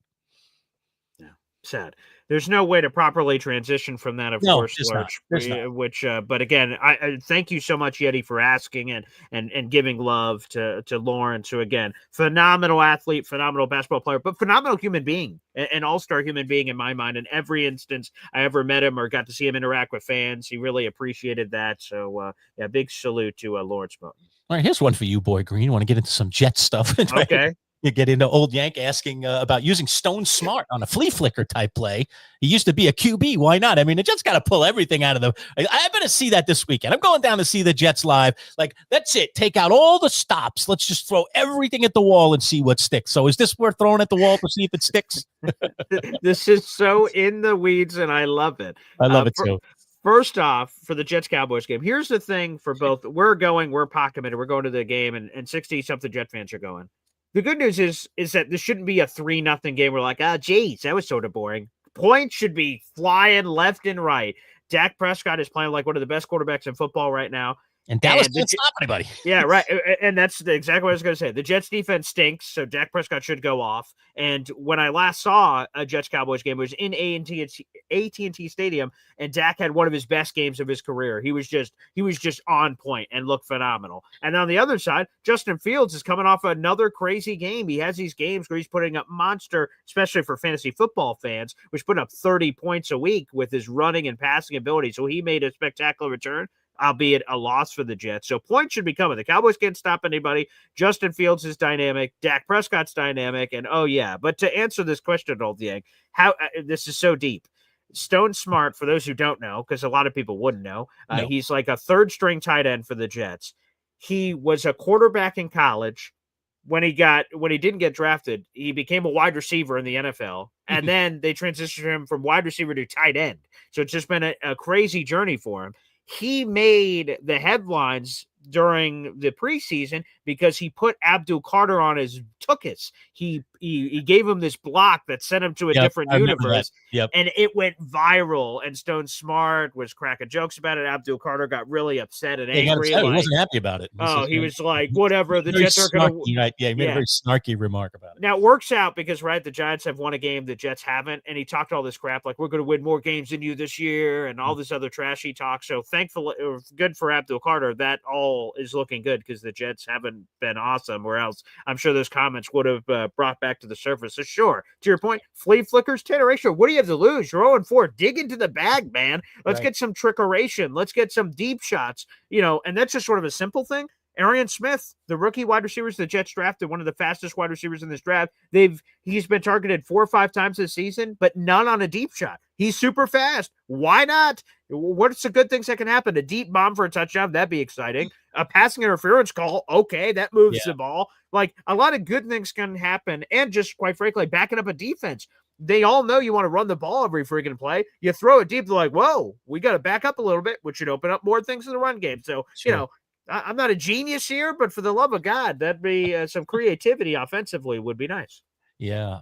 Yeah, sad. There's no way to properly transition from that, of course, Lerch, but again, I thank you so much, Yeti, for asking and giving love to Lawrence, who, again, phenomenal athlete, phenomenal basketball player, but phenomenal human being, an all-star human being in my mind. In every instance I ever met him or got to see him interact with fans, he really appreciated that. So, yeah, big salute to Lawrence Moten. All right, here's one for you, Boy Green. You want to get into some Jet stuff? Okay. You get into Old Yank asking about using Stone Smart on a flea flicker type play. He used to be a QB. Why not? I mean, it just got to pull everything out of them. I'm going to see that this weekend. I'm going down to see the Jets live. Like, that's it. Take out all the stops. Let's just throw everything at the wall and see what sticks. So is this worth throwing at the wall to see if it sticks? This is so in the weeds, and I love it. I love it too. First off, for the Jets-Cowboys game, here's the thing for both. We're pot committed. We're going to the game, and 60-something Jet fans are going. The good news is that this shouldn't be a 3-0 game. We're like, geez, that was sort of boring. Points should be flying left and right. Dak Prescott is playing like one of the best quarterbacks in football right now. And Dallas can't stop anybody. Yeah, right. And that's exactly what I was going to say. The Jets defense stinks, so Dak Prescott should go off. And when I last saw a Jets-Cowboys game, it was in AT&T Stadium, and Dak had one of his best games of his career. He was just on point and looked phenomenal. And on the other side, Justin Fields is coming off another crazy game. He has these games where he's putting up monster, especially for fantasy football fans, which put up 30 points a week with his running and passing ability. So he made a spectacular return, albeit a loss for the Jets. So points should be coming. The Cowboys can't stop anybody. Justin Fields is dynamic. Dak Prescott's dynamic. And but to answer this question, Old Yank, how this is so deep. Stone Smart, for those who don't know, because a lot of people wouldn't know, he's like a third string tight end for the Jets. He was a quarterback in college. When he didn't get drafted, he became a wide receiver in the NFL. And then they transitioned him from wide receiver to tight end. So it's just been a crazy journey for him. he made the headlines during the preseason because he put Abdul Carter on his tuchus. He gave him this block that sent him to a different universe. Yep. And it went viral. And Stone Smart was cracking jokes about it. Abdul Carter got really upset and angry. He wasn't happy about it. He was like, whatever, the Jets are going to. Right? Yeah, he made a very snarky remark about it. Now, it works out because, right, the Giants have won a game the Jets haven't. And he talked all this crap like, we're going to win more games than you this year and all this other trashy talk. So thankfully, good for Abdul Carter. That all is looking good because the Jets haven't been awesome, or else I'm sure those comments would have brought back to the surface. So sure, to your point, flea flickers, 10 ratio. What do you have to lose? You're 0-4. Dig into the bag, man. Let's get some trickeration. Let's get some deep shots, and that's just sort of a simple thing. Arian Smith, the rookie wide receivers the Jets drafted, one of the fastest wide receivers in this draft. He's been targeted 4 or 5 times this season, but none on a deep shot. He's super fast. Why not? What's the good things that can happen? A deep bomb for a touchdown, that'd be exciting. A passing interference call, okay, that moves the ball. Like, a lot of good things can happen, and just, quite frankly, backing up a defense. They all know you want to run the ball every freaking play. You throw it deep, they're like, whoa, we got to back up a little bit, which should open up more things in the run game. So, I'm not a genius here, but for the love of God, that'd be some creativity offensively would be nice. Yeah.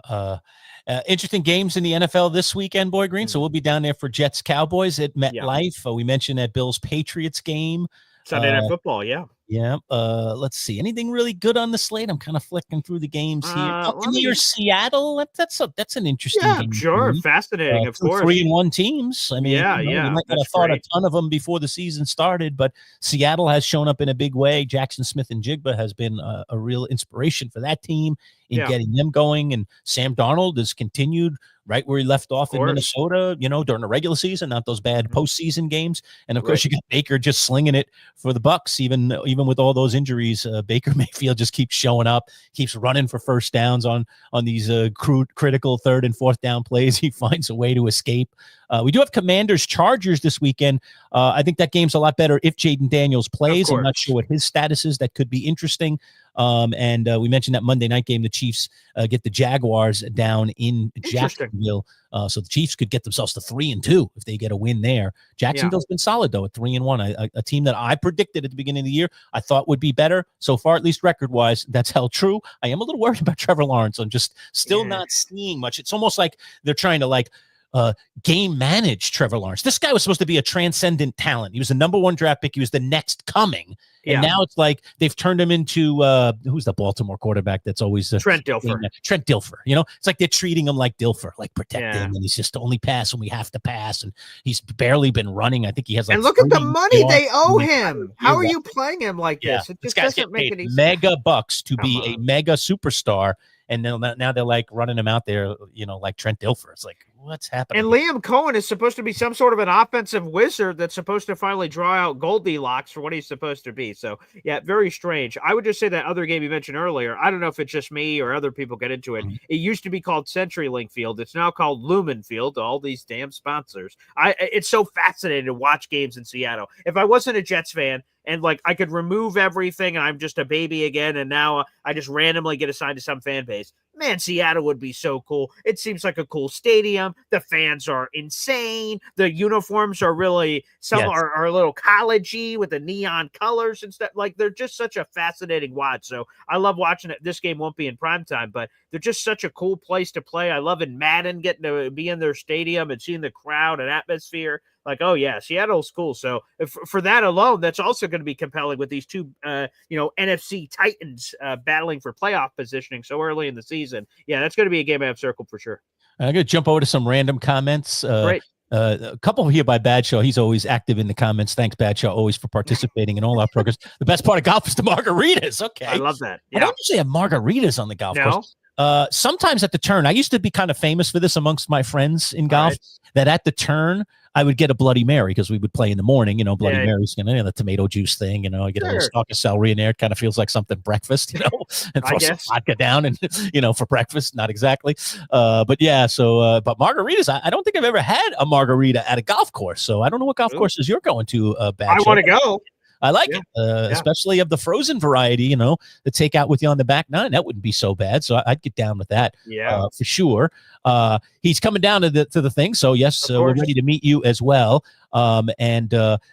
Interesting games in the NFL this weekend, Boy Green. So we'll be down there for Jets Cowboys at MetLife. We mentioned that Bills Patriots game. Sunday Night Football, yeah. Yeah. Let's see. Anything really good on the slate? I'm kind of flicking through the games here. Seattle. That's an interesting game. Sure. Fascinating, of course. 3-1 teams. I mean, you might not have thought a ton of them before the season started, but Seattle has shown up in a big way. Jackson Smith and Jigba has been a real inspiration for that team in getting them going. And Sam Darnold has continued right where he left off in Minnesota, during the regular season, not those bad postseason games. And of course, you got Baker just slinging it for the Bucs, even with all those injuries. Baker Mayfield just keeps showing up, keeps running for first downs on these critical 3rd and 4th down plays. He finds a way to escape. We do have Commanders Chargers this weekend. I think that game's a lot better if Jaden Daniels plays. I'm not sure what his status is. That could be interesting. And we mentioned that Monday night game, the Chiefs get the Jaguars down in Jacksonville. So the Chiefs could get themselves to 3-2 if they get a win there. Jacksonville's been solid, though, at 3-1. A team that I predicted at the beginning of the year I thought would be better. So far, at least record-wise, that's held true. I am a little worried about Trevor Lawrence. I'm just still not seeing much. It's almost like they're trying to, game manage Trevor Lawrence. This guy was supposed to be a transcendent talent. He was the number 1 draft pick. He was the next coming. And now it's like they've turned him into who's the Baltimore quarterback that's always Trent Dilfer. Trent Dilfer. It's like they're treating him like Dilfer, like protect him, and he's just only pass when we have to pass, and he's barely been running. I think he has and look at the money they owe him. How are you playing him like this? It just doesn't make any sense. Mega bucks to be a mega superstar. And now they're like running him out there, like Trent Dilfer. It's like, what's happening? And Liam Cohen is supposed to be some sort of an offensive wizard that's supposed to finally draw out Goldilocks for what he's supposed to be. So, yeah, very strange. I would just say that other game you mentioned earlier, I don't know if it's just me or other people get into it. It used to be called CenturyLink Field. It's now called Lumen Field, all these damn sponsors. It's so fascinating to watch games in Seattle. If I wasn't a Jets fan, and I could remove everything and I'm just a baby again, and now I just randomly get assigned to some fan base. Man, Seattle would be so cool. It seems like a cool stadium. The fans are insane. The uniforms are really, are a little college-y with the neon colors and stuff. They're just such a fascinating watch. So I love watching it. This game won't be in primetime, but they're just such a cool place to play. I love in Madden getting to be in their stadium and seeing the crowd and atmosphere. Seattle's cool. So for that alone, that's also going to be compelling with these two, NFC Titans battling for playoff positioning so early in the season. Yeah, that's going to be a game I have circled for sure. I'm going to jump over to some random comments. Great. A couple here by Badshaw. He's always active in the comments. Thanks, Badshaw, always for participating in all our programs. The best part of golf is the margaritas. Okay. I love that. Yeah. I don't usually have margaritas on the golf course. Sometimes at the turn, I used to be kind of famous for this amongst my friends in golf, that at the turn, I would get a Bloody Mary because we would play in the morning, Bloody Mary's the tomato juice thing, I get a little stalk of celery in there. It kind of feels like something breakfast, and throw some vodka down and, for breakfast, not exactly. But margaritas, I don't think I've ever had a margarita at a golf course. So I don't know what golf courses you're going to, I want to go. I like it, especially of the frozen variety, the takeout with you on the back nine. That wouldn't be so bad. So I'd get down with that for sure. He's coming down to the thing. So, yes, we're ready to meet you as well. And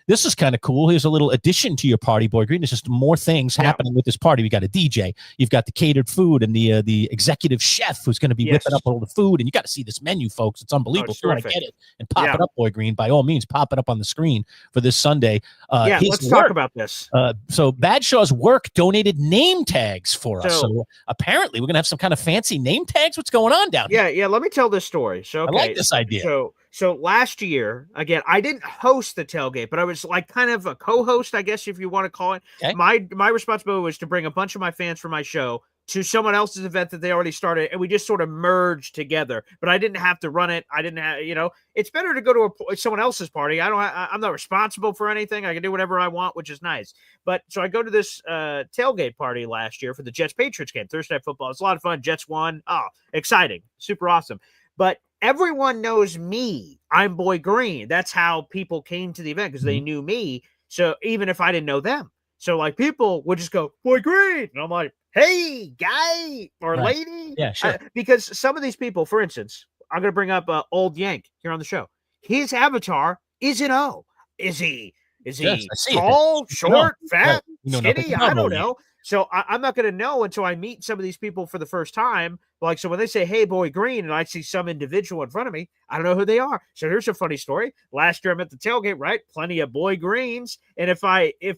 this is kind of cool. Here's a little addition to your party, Boy Green. There's just more things happening with this party. We got a DJ, you've got the catered food, and the executive chef who's going to be whipping up all the food. And you got to see this menu, folks. It's unbelievable. If you want to get it and pop it up, Boy Green, by all means, pop it up on the screen for this Sunday. Let's talk about this. So Badshaw's work donated name tags for us. So apparently we're going to have some kind of fancy name tags. What's going on down here? Yeah. Let me tell this story. So I like this idea. So last year, again, I didn't host the tailgate, but I was like kind of a co-host, I guess, if you want to call it. Okay. My responsibility was to bring a bunch of my fans from my show to someone else's event that they already started, and we just sort of merged together. But I didn't have to run it. I didn't have, it's better to go to someone else's party. I'm not responsible for anything. I can do whatever I want, which is nice. But so I go to this tailgate party last year for the Jets-Patriots game, Thursday Night Football. It's a lot of fun. Jets won. Oh, exciting. Super awesome. But everyone knows me. I'm Boy Green. That's how people came to the event, because they knew me. So even if I didn't know them. So like people would just go, Boy Green. And I'm like, hey, guy or lady. Yeah, sure. Because some of these people, for instance, I'm going to bring up Old Yank here on the show. His avatar is an O. Is he tall, short, fat, skinny? I don't know. So I'm not going to know until I meet some of these people for the first time. Like, so when they say, hey, Boy Green, and I see some individual in front of me, I don't know who they are. So here's a funny story. Last year I'm at the tailgate, right? Plenty of Boy Greens. And if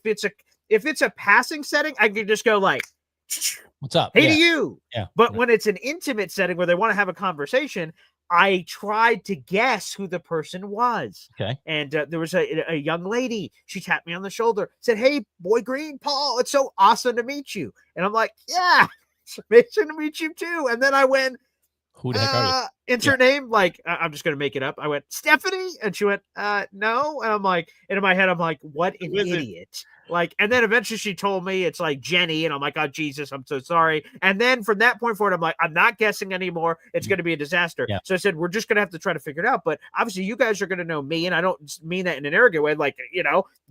it's a passing setting, I can just go like, what's up? Hey to you. Yeah. But when it's an intimate setting where they want to have a conversation, I tried to guess who the person was. Okay. And there was a young lady. She tapped me on the shoulder, said, hey, Boy Green, Paul, it's so awesome to meet you. And I'm like, yeah, it's amazing to meet you too. And then I went, who the heck are you? It's her name. Like, I'm just going to make it up. I went, Stephanie. And she went, no. And I'm like, and in my head, I'm like, what an idiot. Like, and then eventually she told me it's like Jenny, and I'm like, oh, Jesus, I'm so sorry. And then from that point forward, I'm like, I'm not guessing anymore. It's going to be a disaster. Yeah. So I said, we're just going to have to try to figure it out. But obviously you guys are going to know me, and I don't mean that in an arrogant way. Like,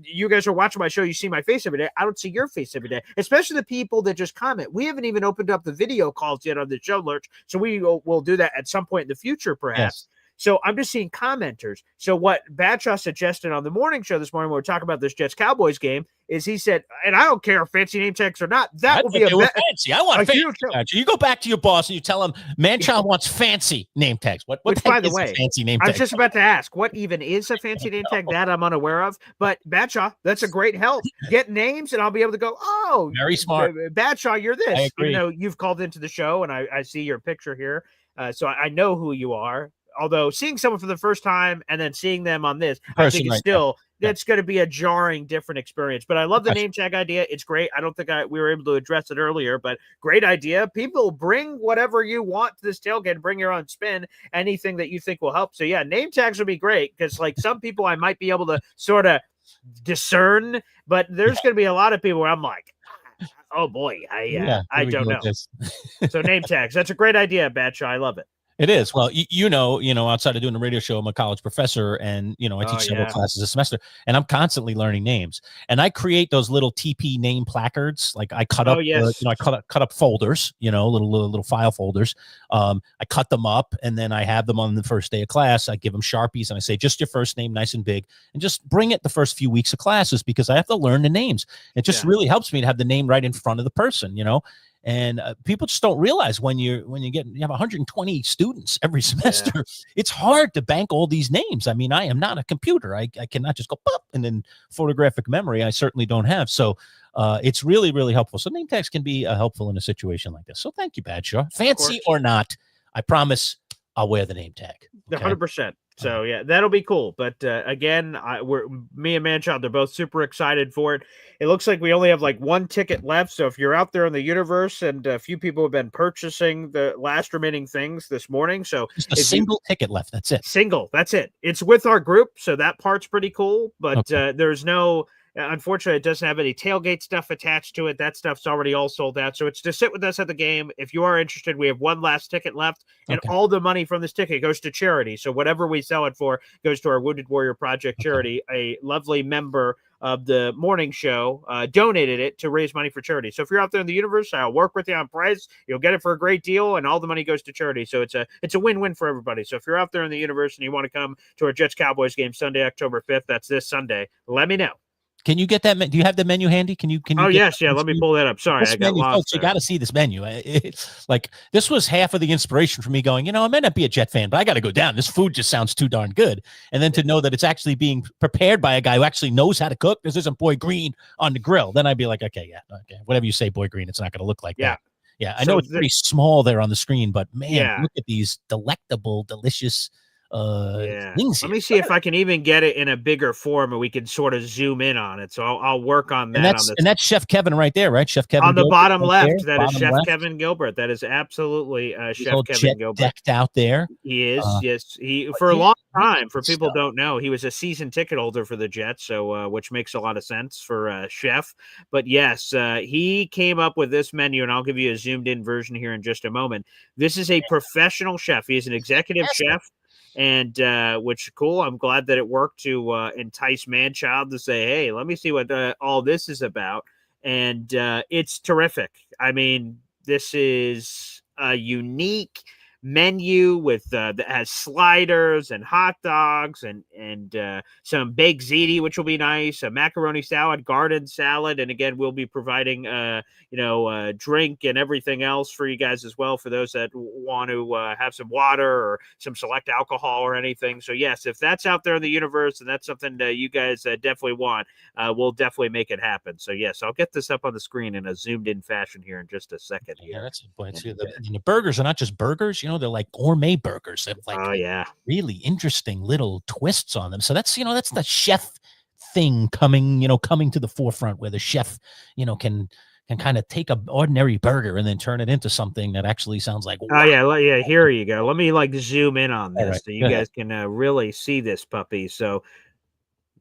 you guys are watching my show. You see my face every day. I don't see your face every day, especially the people that just comment. We haven't even opened up the video calls yet on the show, Lerch. So we'll do that at some point in the future, perhaps. Yes. So I'm just seeing commenters. So what Badshaw suggested on the morning show this morning when we were talking about this Jets-Cowboys game is he said, and I don't care if fancy name tags or not, that will be fancy. I want fancy. You go back to your boss and you tell him Manchild wants fancy name tags. What by the way, fancy name tag? I was just about to ask, what even is a fancy name tag? That I'm unaware of. But Badshaw, that's a great help. Get names and I'll be able to go, oh, very smart. Badshaw, you're this. I agree. You've called into the show and I see your picture here. So I know who you are. Although seeing someone for the first time and then seeing them on this, I think it's still that's going to be a jarring, different experience. But I love the name tag idea. It's great. I don't think we were able to address it earlier, but great idea. People bring whatever you want to this tailgate. Bring your own spin, anything that you think will help. So yeah, name tags would be great because like some people I might be able to sort of discern, but there's going to be a lot of people where I'm like, oh boy, I don't know. So name tags. That's a great idea, Badshaw. I love it. It is. Well, outside of doing a radio show, I'm a college professor, and I teach several classes a semester, and I'm constantly learning names. And I create those little TP name placards. Like I cut up, I cut up folders, little file folders. I cut them up, and then I have them on the first day of class. I give them Sharpies, and I say just your first name, nice and big, and just bring it the first few weeks of classes because I have to learn the names. It just really helps me to have the name right in front of the person, And people just don't realize when you have 120 students every semester, it's hard to bank all these names. I mean, I am not a computer. I cannot just go pop and then photographic memory. I certainly don't have. So it's really, really helpful. So name tags can be helpful in a situation like this. So thank you, Badshaw. Fancy or not, I promise I'll wear the name tag. Okay? 100%. So yeah, that'll be cool. But again, me and Manchild, they're both super excited for it. It looks like we only have like one ticket left. So if you're out there in the universe, and a few people have been purchasing the last remaining things this morning, so just a single ticket left. That's it. Single. That's it. It's with our group, so that part's pretty cool. But there's no. Unfortunately, it doesn't have any tailgate stuff attached to it. That stuff's already all sold out. So it's to sit with us at the game. If you are interested, we have one last ticket left, and all the money from this ticket goes to charity. So whatever we sell it for goes to our Wounded Warrior Project charity, a lovely member of the morning show donated it to raise money for charity. So if you're out there in the universe, I'll work with you on price. You'll get it for a great deal, and all the money goes to charity. So it's a win-win for everybody. So if you're out there in the universe and you want to come to our Jets-Cowboys game Sunday, October 5th, that's this Sunday, let me know. Can you get that? Do you have the menu handy? Can you? Oh, yes. Yeah. Let me pull that up. Sorry, I got menu, lost. Folks, you got to see this menu. Like, this was half of the inspiration for me going, I may not be a Jet fan, but I got to go down. This food just sounds too darn good. And then to know that it's actually being prepared by a guy who actually knows how to cook. This isn't Boy Green on the grill. Then I'd be like, okay, whatever you say, Boy Green, it's not going to look like that. Yeah. I know it's pretty small there on the screen, but man, look at these delectable, delicious things. Let me see if I can even get it in a bigger form and we can sort of zoom in on it. So I'll work on that. And that's Chef Kevin right there, right? Chef Kevin on the Gilbert bottom right left. There, that is Chef left. Kevin Gilbert. That is absolutely Chef Kevin Gilbert. Decked out there. He is. Yes. He for a long time. For people who don't know, he was a season ticket holder for the Jets. So which makes a lot of sense for Chef. But yes, he came up with this menu, and I'll give you a zoomed in version here in just a moment. This is a professional chef. He is an executive chef. And which cool. I'm glad that it worked to entice Manchild to say, hey, let me see what all this is about. And it's terrific. I mean, this is a unique menu with that has sliders and hot dogs and some baked ziti, which will be nice, a macaroni salad, garden salad, and again we'll be providing drink and everything else for you guys as well for those that want to have some water or some select alcohol or anything. So yes, if that's out there in the universe and that's something that you guys definitely want, we'll definitely make it happen. So yes, I'll get this up on the screen in a zoomed in fashion here in just a second. Yeah, that's the point. The burgers are not just burgers, they're like gourmet burgers. They're like really interesting little twists on them. So that's that's the chef thing coming to the forefront, where the chef can kind of take an ordinary burger and then turn it into something that actually sounds like wow. Here you go. Let me zoom in on this so you guys can really see this puppy. So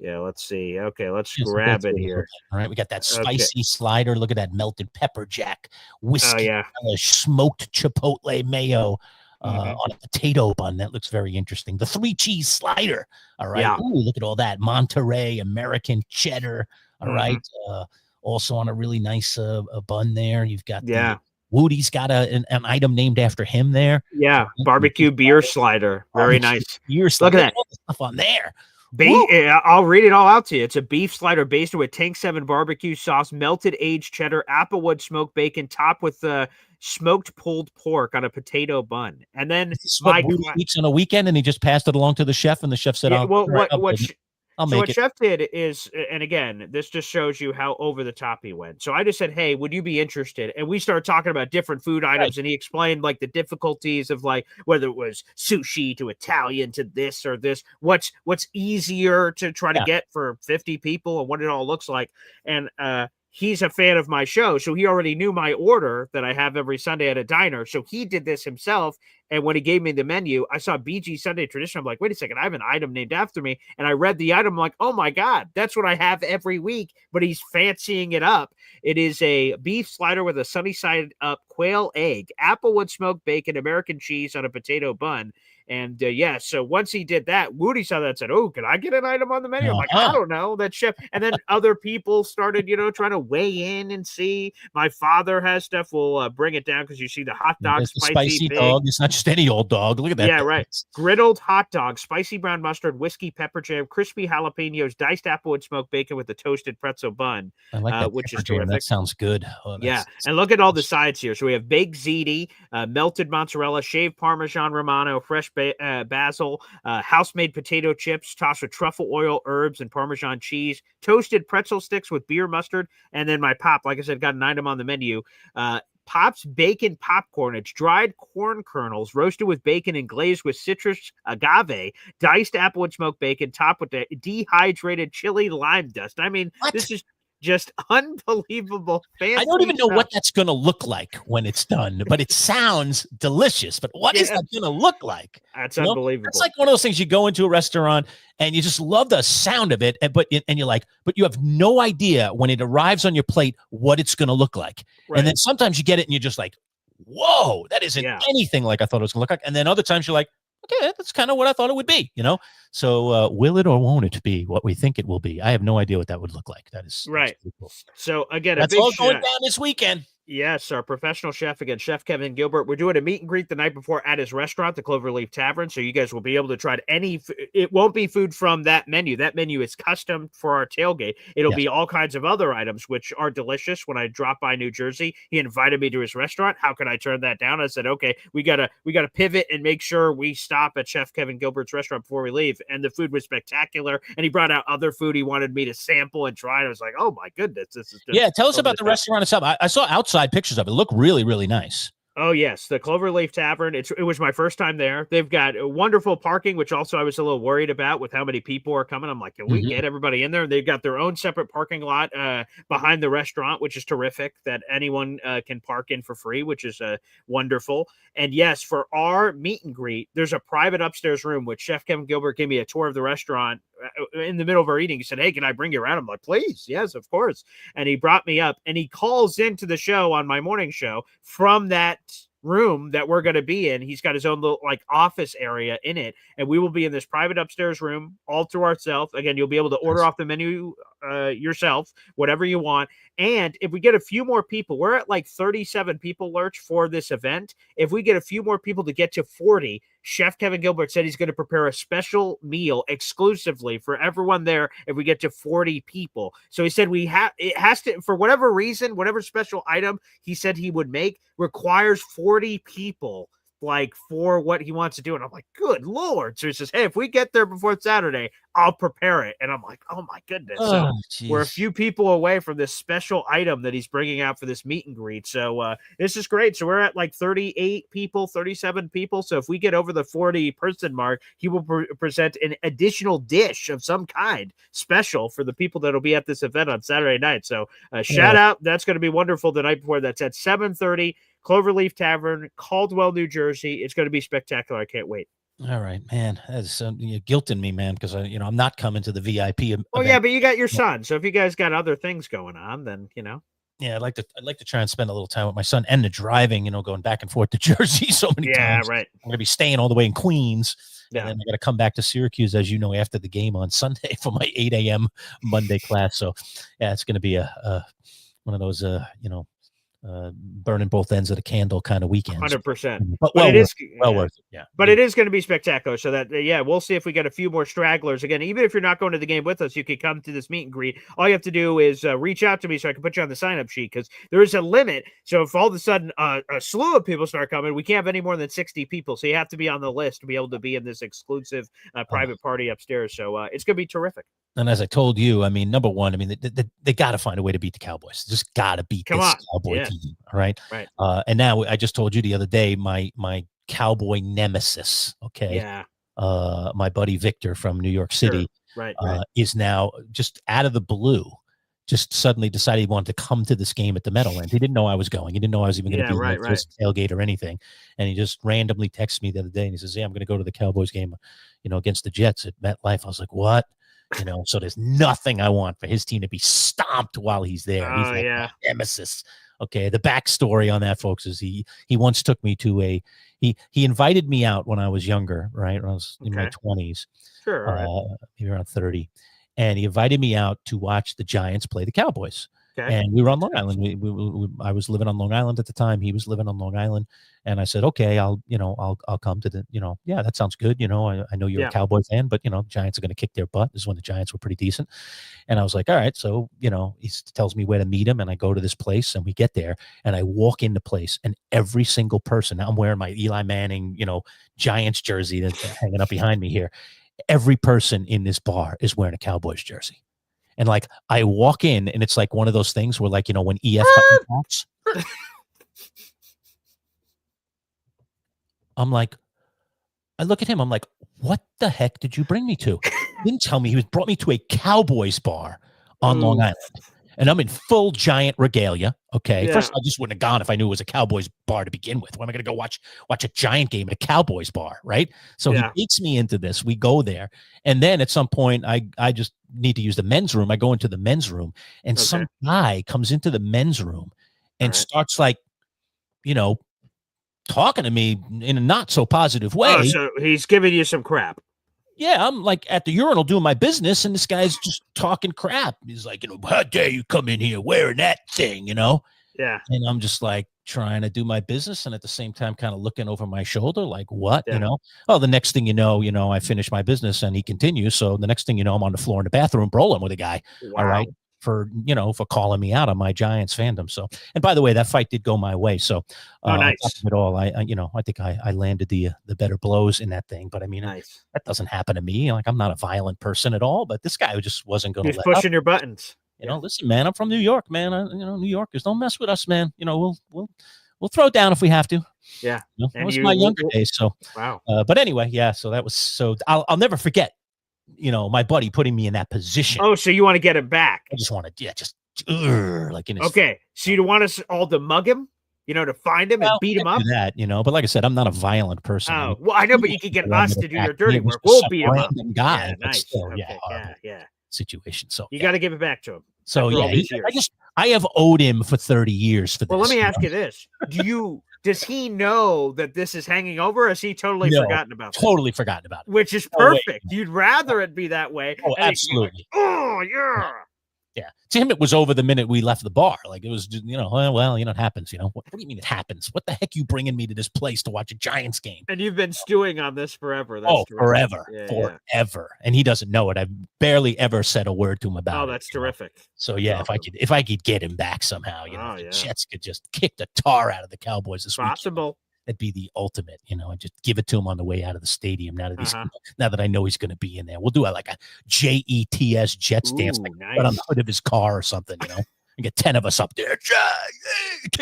let's see. Okay, let's grab it here. All right, we got that spicy slider. Look at that melted pepper jack, whiskey, smoked chipotle mayo on a potato bun. That looks very interesting. The 3-cheese slider. All right. Yeah. Ooh, look at all that. Monterey, American cheddar. All right. Also on a really nice bun there. You've got Woody's got an item named after him there. Yeah, barbecue beer slider. Very nice. Look at that. All the stuff on there. I'll read it all out to you. It's a beef slider basted with Tank 7 barbecue sauce, melted aged cheddar, applewood smoked bacon, topped with smoked pulled pork on a potato bun. And then Mike eats on a weekend, and he just passed it along to the chef, and the chef said, what Chef did is, and again, this just shows you how over the top he went. So I just said, hey, would you be interested? And we started talking about different food items, and he explained like the difficulties of like whether it was sushi to Italian to this or this, what's easier to try to get for 50 people and what it all looks like. And he's a fan of my show, so he already knew my order that I have every Sunday at a diner. So he did this himself. And when he gave me the menu, I saw BG Sunday Tradition. I'm like, wait a second, I have an item named after me. And I read the item. I'm like, oh my God, that's what I have every week. But he's fancying it up. It is a beef slider with a sunny side up quail egg, applewood smoked bacon, American cheese on a potato bun. And so once he did that, Woody saw that and said, oh, can I get an item on the menu? I'm like, I don't know, that chef. And then other people started, trying to weigh in and see. My father has stuff. We'll bring it down because you see the hot dog, spicy dog. It's not just any old dog. Look at that. Yeah, right. Griddled hot dog, spicy brown mustard, whiskey pepper jam, crispy jalapenos, diced applewood smoked bacon with a toasted pretzel bun. I like that, which is terrific. That sounds good. And look at all the sides here. So we have baked ziti, melted mozzarella, shaved Parmesan Romano, fresh basil, house-made potato chips tossed with truffle oil, herbs, and Parmesan cheese, toasted pretzel sticks with beer mustard, and then my pop, like I said, got an item on the menu. Pop's bacon popcorn. It's dried corn kernels roasted with bacon and glazed with citrus agave, diced applewood smoked bacon, topped with the dehydrated chili lime dust. I mean, this is just unbelievable. I don't even know what that's going to look like when it's done, but it sounds delicious. But what is that going to look like? That's unbelievable. It's like one of those things you go into a restaurant and you just love the sound of it, but you're like, but you have no idea when it arrives on your plate what it's going to look like. Right. And then sometimes you get it and you're just like, whoa, that isn't anything like I thought it was going to look like. And then other times you're like, okay, that's kind of what I thought it would be, So will it or won't it be what we think it will be? I have no idea what that would look like. That's right. pretty cool. So again, That's all going down this weekend. Yes, our professional chef again, Chef Kevin Gilbert. We're doing a meet and greet the night before at his restaurant, the Cloverleaf Tavern. So you guys will be able to try it won't be food from that menu. That menu is custom for our tailgate. It'll be all kinds of other items, which are delicious. When I dropped by New Jersey, he invited me to his restaurant. How could I turn that down? I said, okay, we gotta pivot and make sure we stop at Chef Kevin Gilbert's restaurant before we leave. And the food was spectacular. And he brought out other food he wanted me to sample and try. And I was like, oh my goodness, this is just tell us about the restaurant itself. I saw outside pictures of it. It looked really, really nice. Oh, yes. The Cloverleaf Tavern. It was my first time there. They've got wonderful parking, which also I was a little worried about with how many people are coming. I'm like, can we get everybody in there? They've got their own separate parking lot behind the restaurant, which is terrific, that anyone can park in for free, which is wonderful. And yes, for our meet and greet, there's a private upstairs room, which Chef Kevin Gilbert gave me a tour of the restaurant in the middle of our eating. He said, hey, can I bring you around? I'm like, please. Yes, of course. And he brought me up and he calls into the show on my morning show from that room that we're going to be in. He's got his own little office area in it. And we will be in this private upstairs room all to ourselves. Again, you'll be able to order off the menu yourself, whatever you want. And if we get a few more people, we're at 37 people, Lerch, for this event. If we get a few more people to get to 40, Chef Kevin Gilbert said he's going to prepare a special meal exclusively for everyone there if we get to 40 people. So he said it has to, for whatever reason, whatever special item he said he would make requires 40 people for what he wants to do. And I'm like, good Lord. So he says, hey, if we get there before Saturday, I'll prepare it. And I'm like, oh my goodness. So we're a few people away from this special item that he's bringing out for this meet and greet. So this is great. So we're at 38 people, 37 people. So if we get over the 40 person mark, he will present an additional dish of some kind special for the people that'll be at this event on Saturday night. So shout out. That's going to be wonderful the night before. That's at 7:30. Cloverleaf Tavern, Caldwell, New Jersey. It's going to be spectacular. I can't wait. All right, man. That's you're guilting me, man, because I'm not coming to the VIP. Oh yeah, but you got your son. So if you guys got other things going on, then Yeah, I'd like to try and spend a little time with my son and the driving. Going back and forth to Jersey so many times. Yeah, right. I'm going to be staying all the way in Queens. Yeah. And then I got to come back to Syracuse, as you know, after the game on Sunday for my 8 a.m. Monday class. So yeah, it's going to be a one of those burning both ends of the candle kind of weekends. 100%. But it is well worth it. Yeah. But it is going to be spectacular. So that, we'll see if we get a few more stragglers. Again, even if you're not going to the game with us, you can come to this meet and greet. All you have to do is reach out to me so I can put you on the sign-up sheet, because there is a limit. So if all of a sudden a slew of people start coming, we can't have any more than 60 people. So you have to be on the list to be able to be in this exclusive private party upstairs. So it's going to be terrific. And as I told you, number one, they got to find a way to beat the Cowboys. Just got to beat this Cowboy team. All right. Right. And now I just told you the other day, my Cowboy nemesis. Okay. Yeah. My buddy Victor from New York City. Sure. Right. Is now just out of the blue, just suddenly decided he wanted to come to this game at the Meadowlands. He didn't know I was going. He didn't know I was even going to be in the tailgate or anything. And he just randomly texted me the other day and he says, "Yeah, I'm going to go to the Cowboys game, against the Jets at MetLife." I was like, "What?" So there's nothing I want for his team to be stomped while he's there. He's like my nemesis. Okay. The backstory on that, folks, is he once took me to he invited me out when I was younger, right? When I was in my 20s, sure, maybe around 30. And he invited me out to watch the Giants play the Cowboys. Okay. And we were on Long Island. I was living on Long Island at the time. He was living on Long Island. And I said, okay, I'll come to the, that sounds good. I know you're a Cowboy fan, but Giants are going to kick their butt. This is when the Giants were pretty decent. And I was like, all right. So, he tells me where to meet him, and I go to this place and we get there and I walk in the place, and every single person, now I'm wearing my Eli Manning, Giants jersey that's hanging up behind me here. Every person in this bar is wearing a Cowboys jersey. And I walk in and it's like one of those things where when EF talks, I'm like, I look at him, I'm like, what the heck did you bring me to? He didn't tell me. He brought me to a Cowboys bar on Long Island. And I'm in full Giant regalia. Okay. Yeah. First, I just wouldn't have gone if I knew it was a Cowboys bar to begin with. Why am I going to go watch a Giant game at a Cowboys bar? Right. So he takes me into this. We go there. And then at some point, I just need to use the men's room. I go into the men's room, and some guy comes into the men's room and starts talking to me in a not so positive way. Oh, so he's giving you some crap. Yeah, I'm like at the urinal doing my business, and this guy's just talking crap. He's like, how dare you come in here wearing that thing, Yeah. And I'm just like trying to do my business, and at the same time kind of looking over my shoulder like, what, Yeah. Oh, the next thing you know, I finish my business, and he continues. So the next thing you know, I'm on the floor in the bathroom brawling with a guy. Wow. All right. For calling me out on my Giants fandom. So, and by the way, that fight did go my way. So, nice. At all, I think I landed the better blows in that thing. But I mean, nice. That doesn't happen to me. Like, I'm not a violent person at all. But this guy just wasn't going to let pushing up. your buttons. Listen, man, I'm from New York, man. New Yorkers don't mess with us, man. We'll throw down if we have to. Yeah, that was my younger days. So, wow. But anyway, yeah. So that was so. I'll never forget. My buddy putting me in that position. Oh, so you want to get him back? I just want to, like in his. Okay, so you want us all to mug him, to find him and beat him up? Do that, but like I said, I'm not a violent person. Oh, well, I know, but you could get us to do your dirty work. We'll beat him up. Guy, yeah, nice. Still, okay. Yeah. Situation. So you got to give it back to him. So I have owed him for 30 years for this. Well, let me ask you this: does he know that this is hanging over? Or has he totally forgotten about it? Totally forgotten about it. Which is perfect. You'd rather it be that way. Oh, absolutely. Oh, yeah. Yeah. To him, it was over the minute we left the bar. Like, it was, it happens, What do you mean it happens? What the heck you bringing me to this place to watch a Giants game? And you've been stewing on this forever. That's forever. Forever. Yeah. And he doesn't know it. I've barely ever said a word to him about it. Oh, that's terrific. So, yeah, if I could get him back somehow, the Jets could just kick the tar out of the Cowboys this week. Possible. That'd be the ultimate, and just give it to him on the way out of the stadium. Now that I know he's going to be in there, we'll do like a JETS Jets dance, like right on the hood of his car or something, and get 10 of us up there,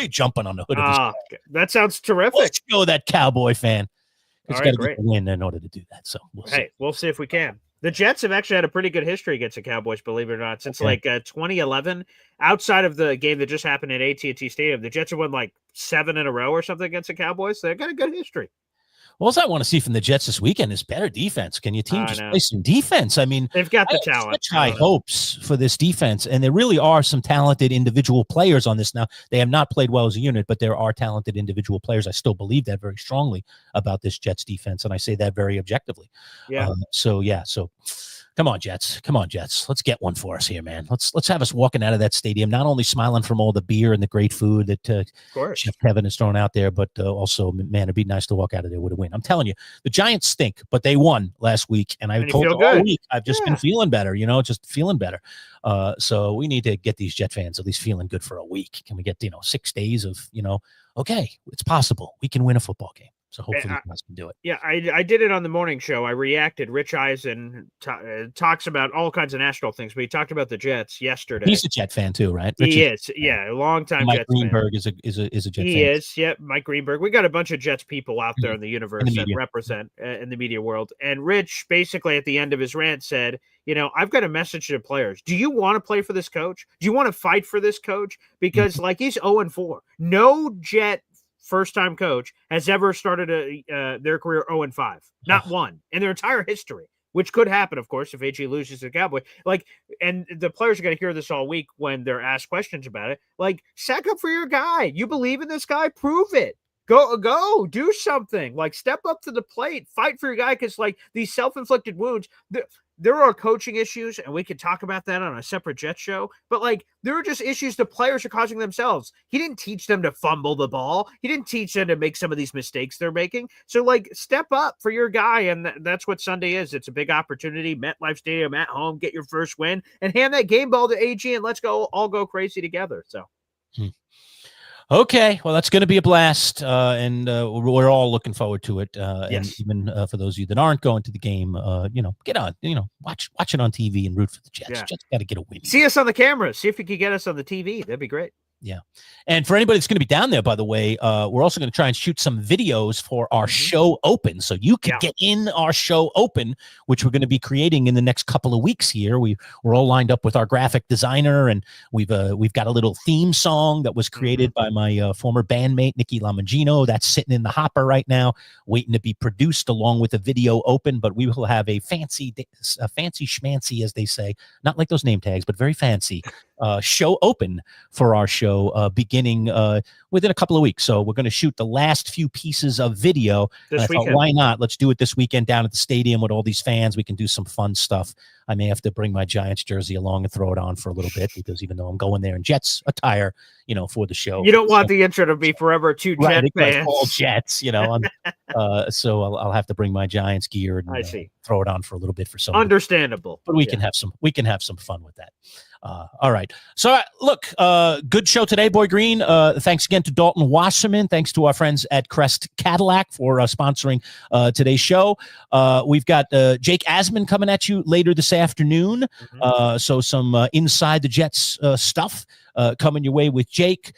jumping on the hood of his car. That sounds terrific. Let's go, that Cowboy fan. It's got to great. Win in order to do that. So we'll see if we can. The Jets have actually had a pretty good history against the Cowboys, believe it or not, since 2011. Outside of the game that just happened at AT&T Stadium, the Jets have won 7 in a row or something against the Cowboys. So they've got a good history. Well, what I want to see from the Jets this weekend is better defense. Can your team just play some defense? I mean, they've got the talent. Such high hopes for this defense, and there really are some talented individual players on this. Now, they have not played well as a unit, but there are talented individual players. I still believe that very strongly about this Jets defense, and I say that very objectively. Yeah. So come on, Jets. Let's get one for us here, man. Let's have us walking out of that stadium, not only smiling from all the beer and the great food that Chef Kevin has thrown out there, but also, man, it'd be nice to walk out of there with a win. I'm telling you, the Giants stink, but they won last week, and I told you all week I've just been feeling better, just feeling better. So we need to get these Jet fans at least feeling good for a week. Can we get 6 days of okay, it's possible we can win a football game. So hopefully you guys can do it. Yeah, I did it on the morning show. I reacted. Rich Eisen talks about all kinds of national things, but he talked about the Jets yesterday. He's a Jet fan too, right? He is. Yeah, a long-time Mike Jets Greenberg fan. is a Jet fan. He is. Yeah, Mike Greenberg. We got a bunch of Jets people out there in the universe that represent in the media world. And Rich basically at the end of his rant said, I've got a message to the players. Do you want to play for this coach? Do you want to fight for this coach? Because he's 0-4. No Jet first-time coach has ever started their career 0-5. Not one in their entire history, which could happen, of course, if AG loses to the Cowboys. And the players are going to hear this all week when they're asked questions about it. Sack up for your guy. You believe in this guy? Prove it. Go, do something. Step up to the plate. Fight for your guy, because these self-inflicted wounds, there are coaching issues, and we could talk about that on a separate Jet show, but there are just issues the players are causing themselves. He didn't teach them to fumble the ball. He didn't teach them to make some of these mistakes they're making. So step up for your guy. And that's what Sunday is. It's a big opportunity. MetLife Stadium at home, get your first win and hand that game ball to AG, and let's all go crazy together. So. Okay, well, that's going to be a blast, and we're all looking forward to it. And even for those of you that aren't going to the game, get on, watch it on TV and root for the Jets. Jets got to get a win. See us on the cameras. See if you can get us on the TV. That'd be great. Yeah. And for anybody that's going to be down there, by the way, we're also going to try and shoot some videos for our show open. So you can get in our show open, which we're going to be creating in the next couple of weeks here. We're all lined up with our graphic designer, and we've got a little theme song that was created by my former bandmate, Nicky Lamangino. That's sitting in the hopper right now, waiting to be produced along with a video open. But we will have a fancy schmancy, as they say, not like those name tags, but very fancy show open for our show beginning within a couple of weeks. So we're going to shoot the last few pieces of video. This weekend. Why not? Let's do it this weekend down at the stadium with all these fans. We can do some fun stuff. I may have to bring my Giants jersey along and throw it on for a little bit, because even though I'm going there in Jets attire, for the show. You don't want the intro to be forever two Jet fans. All Jets, so I'll have to bring my Giants gear and I see. Throw it on for a little bit for some. Understandable. But we can have some fun with that. All right. So look, good show today, Boy Green. Thanks again to Dalton Wasserman. Thanks to our friends at Crest Cadillac for sponsoring today's show. We've got Jake Asman coming at you later this afternoon. So some inside the Jets stuff coming your way with Jake.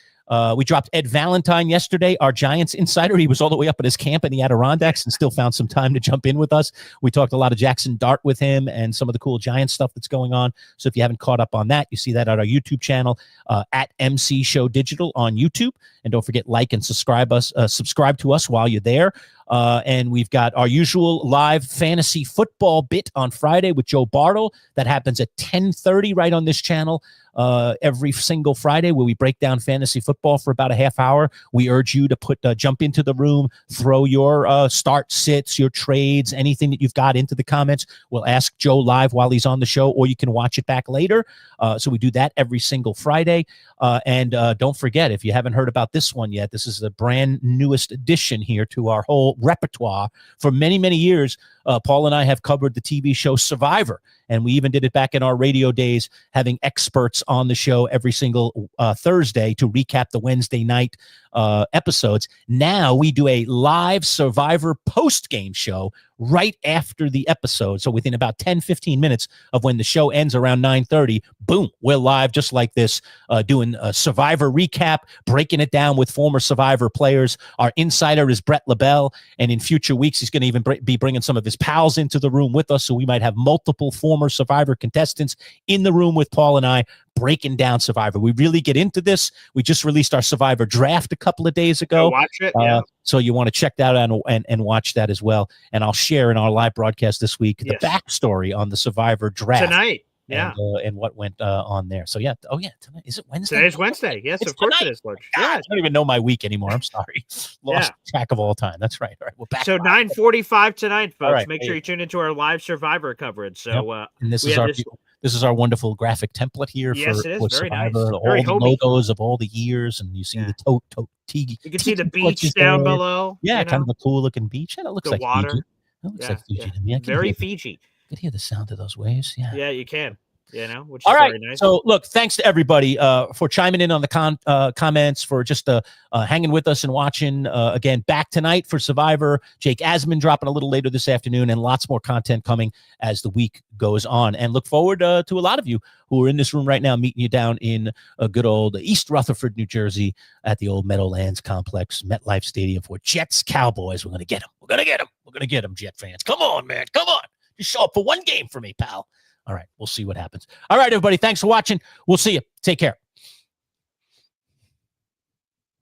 We dropped Ed Valentine yesterday, our Giants insider. He was all the way up at his camp in the Adirondacks and still found some time to jump in with us. We talked a lot of Jackson Dart with him and some of the cool Giants stuff that's going on. So if you haven't caught up on that, you see that at our YouTube channel, at MC Show Digital on YouTube. And don't forget, like and subscribe to us while you're there. And we've got our usual live fantasy football bit on Friday with Joe Bartle. That happens at 10:30 right on this channel every single Friday, where we break down fantasy football for about a half hour. We urge you to jump into the room, throw your start sits, your trades, anything that you've got into the comments. We'll ask Joe live while he's on the show, or you can watch it back later. So we do that every single Friday. And don't forget, if you haven't heard about this one yet, this is the brand newest addition here to our whole repertoire. For many, many years, Paul and I have covered the TV show Survivor, and we even did it back in our radio days, having experts on the show every single Thursday to recap the Wednesday night episodes. Now we do a live Survivor post-game show right after the episode. So within about 10-15 minutes of when the show ends around 9:30, boom, we're live just like this, doing a Survivor recap, breaking it down with former Survivor players. Our insider is Brett LaBelle, and in future weeks, he's going to even be bringing some of his pals into the room with us, so we might have multiple former Survivor contestants in the room with Paul and I breaking down Survivor. We really get into this. We just released our Survivor draft a couple of days ago. Go watch it. Yeah. So you want to check that out and watch that as well. And I'll share in our live broadcast this week the backstory on the Survivor draft tonight. Yeah. And what went on there. So yeah. Oh yeah. Tonight. Is it Wednesday? Today's Wednesday. Yes, it's of course tonight. it is, Lerch. God, I don't even know my week anymore. I'm sorry. Lost track of all time. That's right. All right. We're back. So 9:45 tonight, folks. Right. Make sure you tune into our live Survivor coverage. So and this is our wonderful graphic template here for Very Survivor. nice. All Very the homey. logos of all the years, and you see the tiki. You can see the beach down below. Yeah, kind of a cool looking beach. And it looks the like water. Fiji. It looks like Fiji to me. Very Fiji. You can hear the sound of those waves. Yeah. Yeah, you can. Which all is right. very nice. So, look, thanks to everybody for chiming in on the comments, for just hanging with us and watching. Again, back tonight for Survivor. Jake Asman dropping a little later this afternoon, and lots more content coming as the week goes on. And look forward to a lot of you who are in this room right now, meeting you down in good old East Rutherford, New Jersey, at the old Meadowlands Complex, MetLife Stadium, for Jets Cowboys. We're going to get them. We're going to get them. We're going to get them, Jet fans. Come on, man. Come on. Just show up for one game for me, pal. All right. We'll see what happens. All right, everybody. Thanks for watching. We'll see you. Take care.